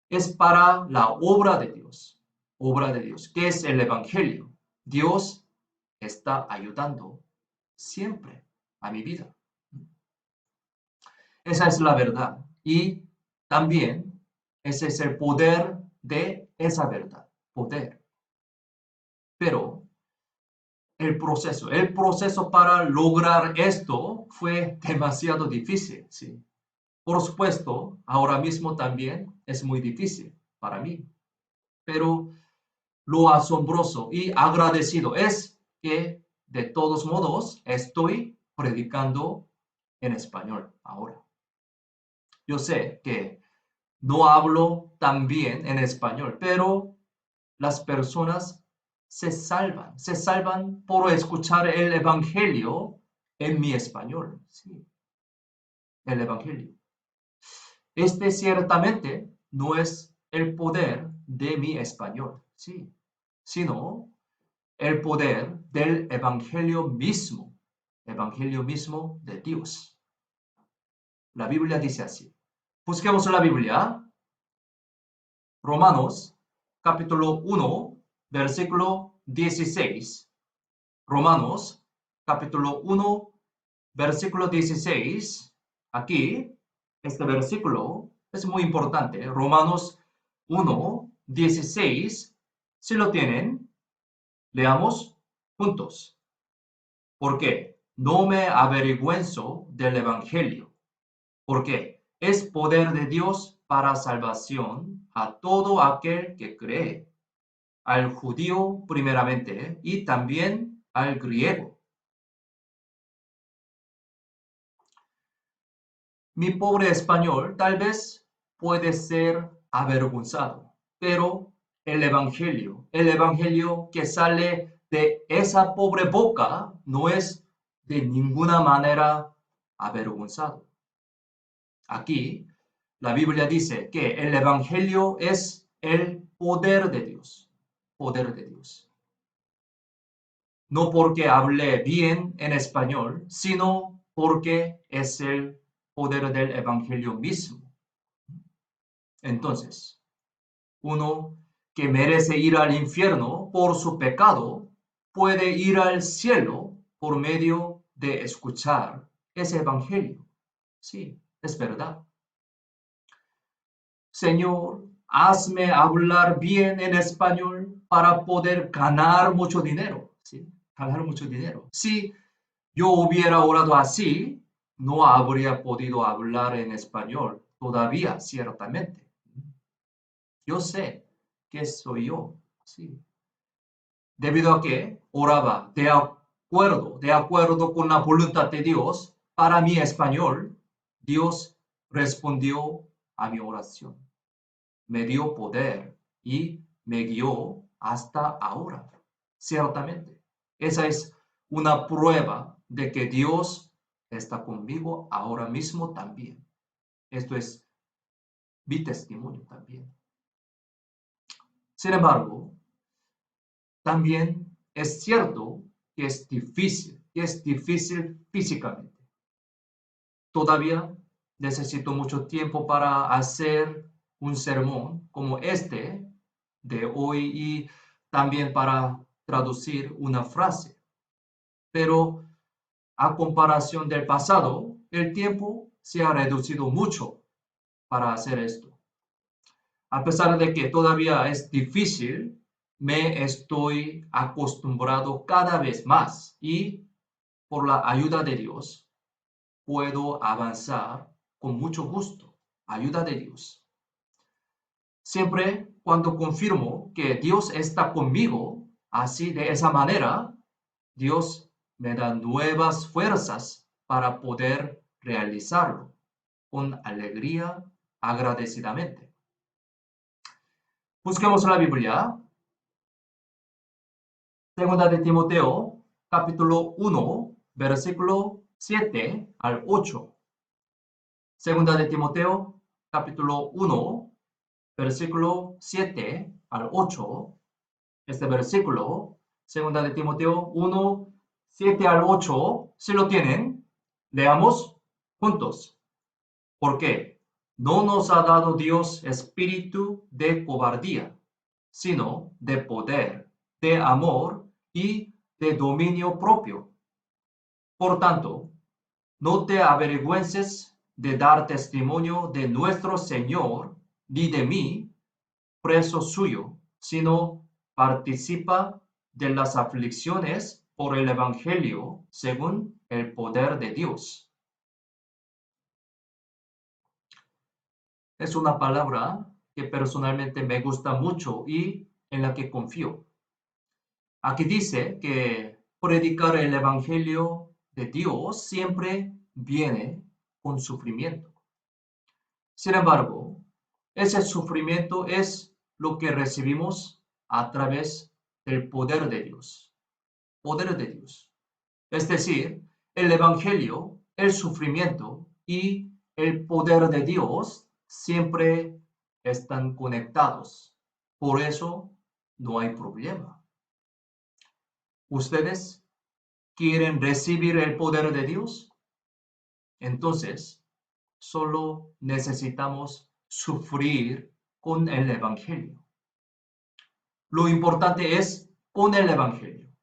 Es para la obra de Dios. Obra de Dios. ¿Qué es el Evangelio? Dios está ayudando siempre a mi vida. Esa es la verdad. Y también ese es el poder de esa verdad. Poder. Pero el proceso para lograr esto fue demasiado difícil, ¿sí? Por supuesto, ahora mismo también es muy difícil para mí. Pero lo asombroso y agradecido es que de todos modos estoy predicando en español ahora. Yo sé que no hablo tan bien en español, pero las personas se salvan por escuchar el Evangelio en mi español. Sí, el Evangelio. Este ciertamente no es el poder de mi español, sí, sino el poder del Evangelio mismo de Dios. La Biblia dice así. Busquemos la Biblia. Romanos, capítulo 1, versículo 16. Romanos, capítulo 1, versículo 16. Aquí, este versículo es muy importante. Romanos 1:16. Si lo tienen, leamos juntos. Porque no me avergüenzo del Evangelio, porque es poder de Dios para salvación a todo aquel que cree, al judío primeramente y también al griego. Mi pobre español tal vez puede ser avergonzado, pero el evangelio que sale de esa pobre boca no es de ninguna manera avergonzado. Aquí la Biblia dice que el evangelio es el poder de Dios, poder de Dios. No porque hable bien en español, sino porque es el poder del evangelio mismo. Entonces, uno que merece ir al infierno por su pecado puede ir al cielo por medio de escuchar ese evangelio. Sí, es verdad. Señor, hazme hablar bien en español para poder ganar mucho dinero. Sí, ganar mucho dinero. Si yo hubiera orado así, no habría podido hablar en español todavía, ciertamente. Yo sé que soy yo, sí. Debido a que oraba de acuerdo con la voluntad de Dios para mi español, Dios respondió a mi oración. Me dio poder y me guió hasta ahora. Ciertamente, esa es una prueba de que Dios está conmigo ahora mismo también. Esto es mi testimonio también. Sin embargo, también es cierto que es difícil físicamente. Todavía necesito mucho tiempo para hacer un sermón como este de hoy y también para traducir una frase. Pero a comparación del pasado, el tiempo se ha reducido mucho para hacer esto. A pesar de que todavía es difícil, me estoy acostumbrado cada vez más y por la ayuda de Dios puedo avanzar con mucho gusto. Ayuda de Dios. Siempre cuando confirmo que Dios está conmigo, así de esa manera, Dios me da nuevas fuerzas para poder realizarlo con alegría, agradecidamente. Busquemos la Biblia. Segunda de Timoteo, capítulo 1, versículo 7 al 8. Segunda de Timoteo, capítulo 1, versículo 7 al 8. Este versículo, segunda de Timoteo 1, 7 al 8, si lo tienen, leamos juntos. ¿Por qué? No nos ha dado Dios espíritu de cobardía, sino de poder, de amor y de dominio propio. Por tanto, no te avergüences de dar testimonio de nuestro Señor, ni de mí, preso suyo, sino participa de las aflicciones por el Evangelio según el poder de Dios. Es una palabra que personalmente me gusta mucho y en la que confío. Aquí dice que predicar el Evangelio de Dios siempre viene con sufrimiento. Sin embargo, ese sufrimiento es lo que recibimos a través del poder de Dios. Poder de Dios. Es decir, el Evangelio, el sufrimiento y el poder de Dios siempre están conectados. Por eso no hay problema. ¿Ustedes quieren recibir el poder de Dios? Entonces, solo necesitamos sufrir con el Evangelio. Lo importante es con el Evangelio.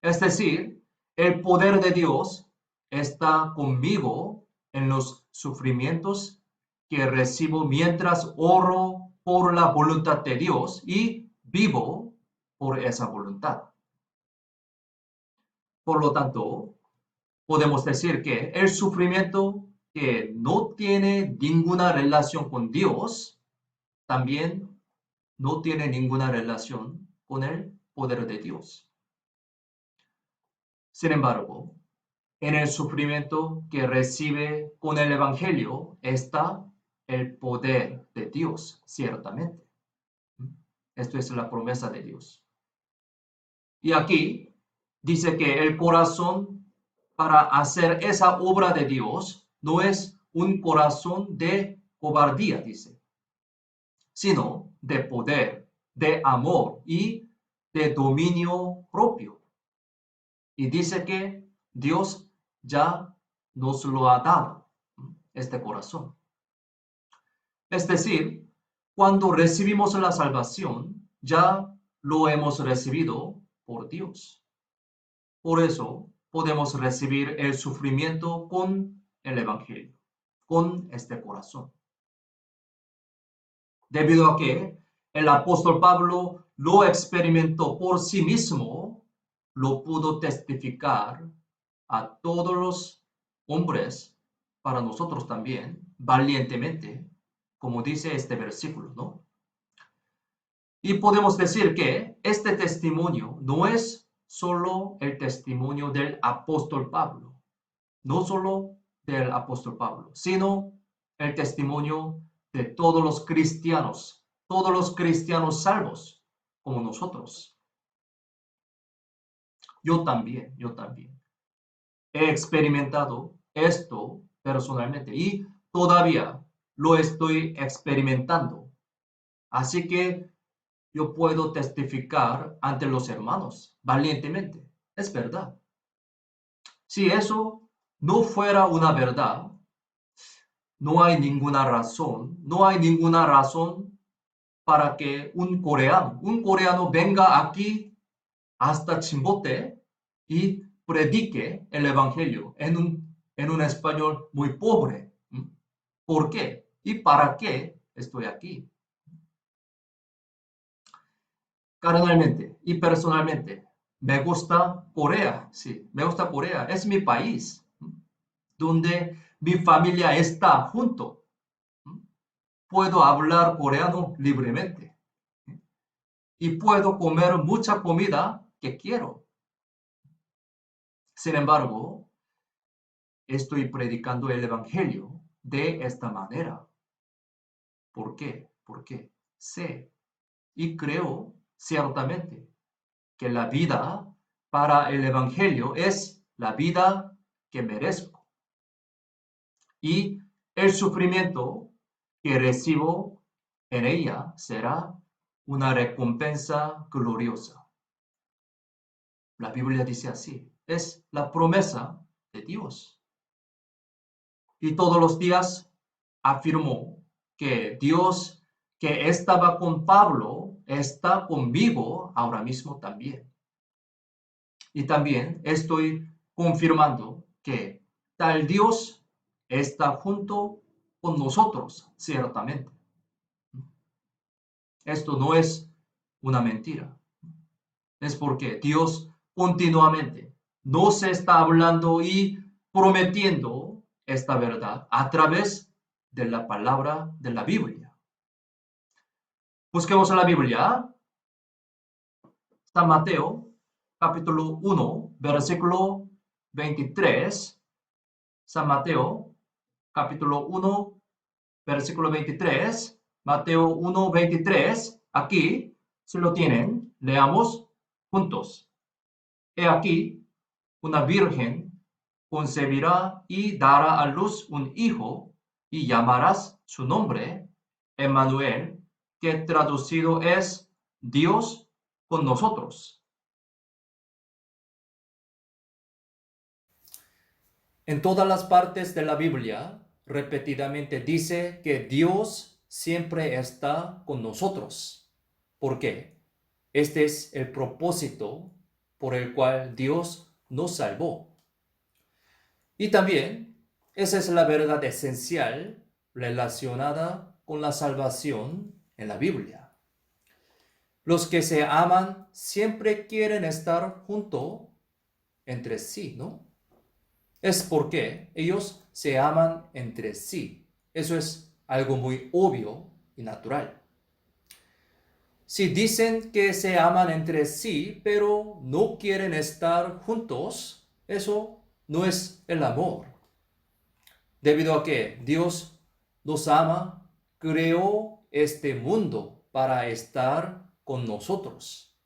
Es decir, el poder de Dios está conmigo en los sufrimientos que recibo mientras oro por la voluntad de Dios y vivo por esa voluntad. Por lo tanto, podemos decir que el sufrimiento que no tiene ninguna relación con Dios, también no tiene ninguna relación con el poder de Dios. Sin embargo, en el sufrimiento que recibe con el Evangelio está el poder de Dios, ciertamente. Esto es la promesa de Dios. Y aquí dice que el corazón para hacer esa obra de Dios no es un corazón de cobardía, dice, sino de poder, de amor y de dominio propio. Y dice que Dios ya nos lo ha dado, este corazón. Es decir, cuando recibimos la salvación, ya lo hemos recibido por Dios. Por eso podemos recibir el sufrimiento con el Evangelio, con este corazón. Debido a que el apóstol Pablo lo experimentó por sí mismo, lo pudo testificar a todos los hombres, para nosotros también, valientemente, como dice este versículo, ¿no? Y podemos decir que este testimonio no es solo el testimonio del apóstol Pablo, no solo del apóstol Pablo, sino el testimonio de todos los cristianos salvos, como nosotros. Yo también he experimentado esto personalmente y todavía lo estoy experimentando. Así que yo puedo testificar ante los hermanos valientemente. Es verdad. Si eso no fuera una verdad, no hay ninguna razón para que un coreano venga aquí hasta Chimbote y predique el evangelio en un español muy pobre. ¿Por qué? ¿Y para qué estoy aquí? Carnalmente y personalmente, me gusta Corea, sí, me gusta Corea, es mi país, donde mi familia está junto. Puedo hablar coreano libremente y puedo comer mucha comida que quiero. Sin embargo, estoy predicando el evangelio de esta manera. ¿Por qué? Porque sé y creo ciertamente que la vida para el evangelio es la vida que merezco. Y el sufrimiento que recibo en ella será una recompensa gloriosa. La Biblia dice así, es la promesa de Dios. Y todos los días afirmó que Dios que estaba con Pablo está conmigo ahora mismo también. Y también estoy confirmando que tal Dios está junto con nosotros, ciertamente. Esto no es una mentira. Es porque Dios continuamente nos está hablando y prometiendo esta verdad a través de la palabra de la Biblia. Busquemos en la Biblia, San Mateo, capítulo 1, versículo 23. San Mateo, capítulo 1, versículo 23. Mateo 1, 23. Aquí, si lo tienen, leamos juntos. He aquí, una virgen concebirá y dará a luz un hijo, y llamarás su nombre Emmanuel, que traducido es Dios con nosotros. En todas las partes de la Biblia, repetidamente dice que Dios siempre está con nosotros. ¿Por qué? Este es el propósito por el cual Dios nos salvó. Y también, esa es la verdad esencial relacionada con la salvación en la Biblia. Los que se aman siempre quieren estar junto entre sí, ¿no? Es porque ellos se aman entre sí. Eso es algo muy obvio y natural. Si dicen que se aman entre sí, pero no quieren estar juntos, eso no es el amor. Debido a que Dios nos ama, creó este mundo para estar con nosotros.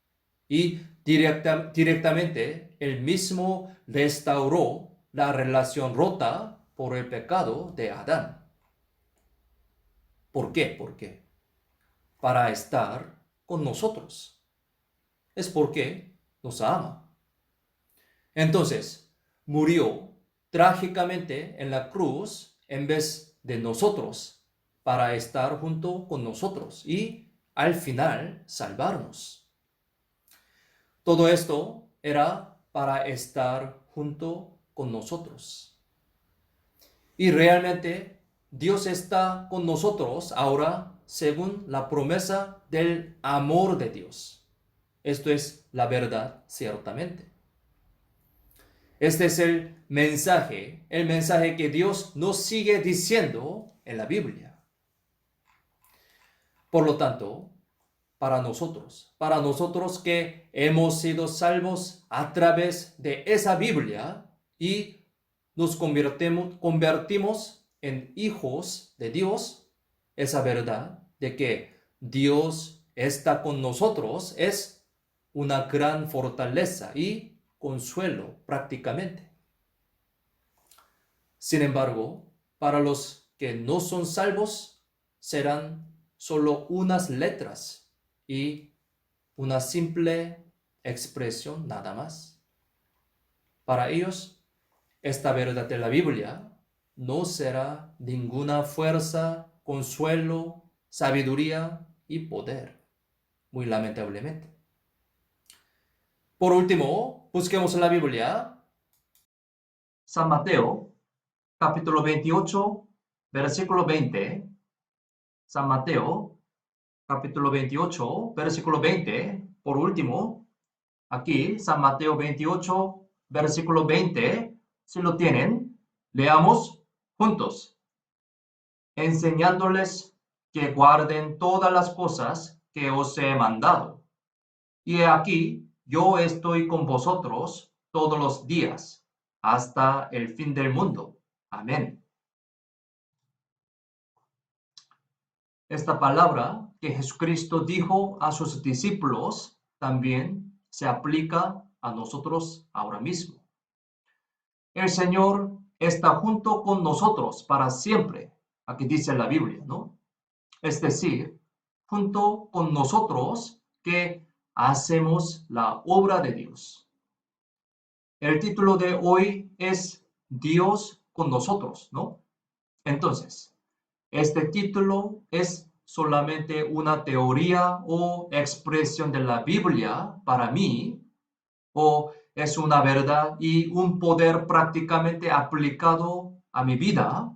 Y directamente Él mismo restauró la relación rota por el pecado de Adán. ¿Por qué? ¿Por qué? Para estar con nosotros. Es porque nos ama. Entonces, murió trágicamente en la cruz en vez de nosotros para estar junto con nosotros y al final salvarnos. Todo esto era para estar junto con nosotros. Y realmente Dios está con nosotros ahora según la promesa del amor de Dios. Esto es la verdad, ciertamente. Este es el mensaje que Dios nos sigue diciendo en la Biblia. Por lo tanto, para nosotros que hemos sido salvos a través de esa Biblia y nos convertimos en hijos de Dios, esa verdad de que Dios está con nosotros es una gran fortaleza y consuelo prácticamente. Sin embargo, para los que no son salvos, serán solo unas letras y una simple expresión nada más. Para ellos, esta verdad de la Biblia no será ninguna fuerza, consuelo, sabiduría y poder, muy lamentablemente. Por último, busquemos en la Biblia San Mateo, capítulo 28, versículo 20. San Mateo, capítulo 28, versículo 20. Por último, aquí, San Mateo 28, versículo 20. Si lo tienen, leamos juntos. Enseñándoles que guarden todas las cosas que os he mandado. Y aquí, yo estoy con vosotros todos los días, hasta el fin del mundo. Amén. Esta palabra que Jesucristo dijo a sus discípulos también se aplica a nosotros ahora mismo. El Señor está junto con nosotros para siempre. Aquí dice la Biblia, ¿no? Es decir, junto con nosotros que hacemos la obra de Dios. El título de hoy es Dios con nosotros, ¿no? Entonces, este título es solamente una teoría o expresión de la Biblia para mí, o es una verdad y un poder prácticamente aplicado a mi vida.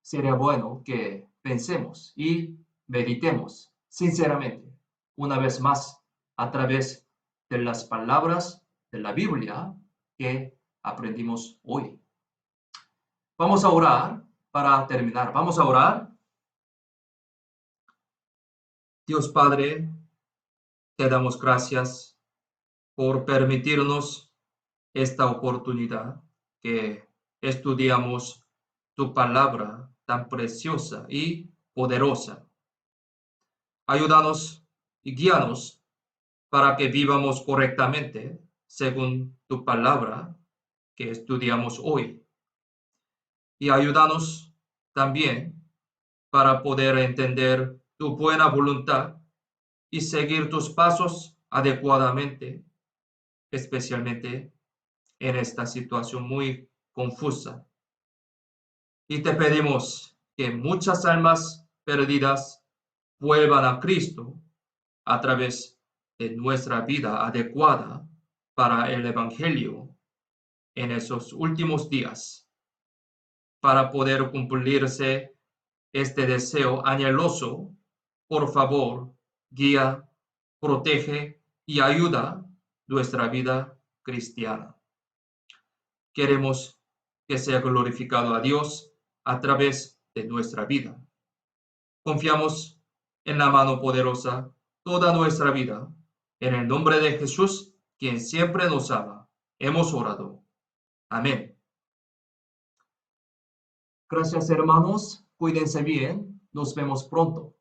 Sería bueno que pensemos y meditemos sinceramente una vez más a través de las palabras de la Biblia que aprendimos hoy. Vamos a orar para terminar. Vamos a orar. Dios Padre, te damos gracias por permitirnos esta oportunidad que estudiamos tu palabra tan preciosa y poderosa. Ayúdanos y guíanos para que vivamos correctamente según tu palabra que estudiamos hoy. Y ayúdanos también para poder entender tu buena voluntad y seguir tus pasos adecuadamente, especialmente en esta situación muy confusa. Y te pedimos que muchas almas perdidas vuelvan a Cristo a través de nuestra vida adecuada para el Evangelio en esos últimos días, para poder cumplirse este deseo anheloso por favor, guía, protege y ayuda nuestra vida cristiana. Queremos que sea glorificado a Dios a través de nuestra vida. Confiamos en la mano poderosa toda nuestra vida. En el nombre de Jesús, quien siempre nos ama, hemos orado. Amén. Gracias, hermanos. Cuídense bien. Nos vemos pronto.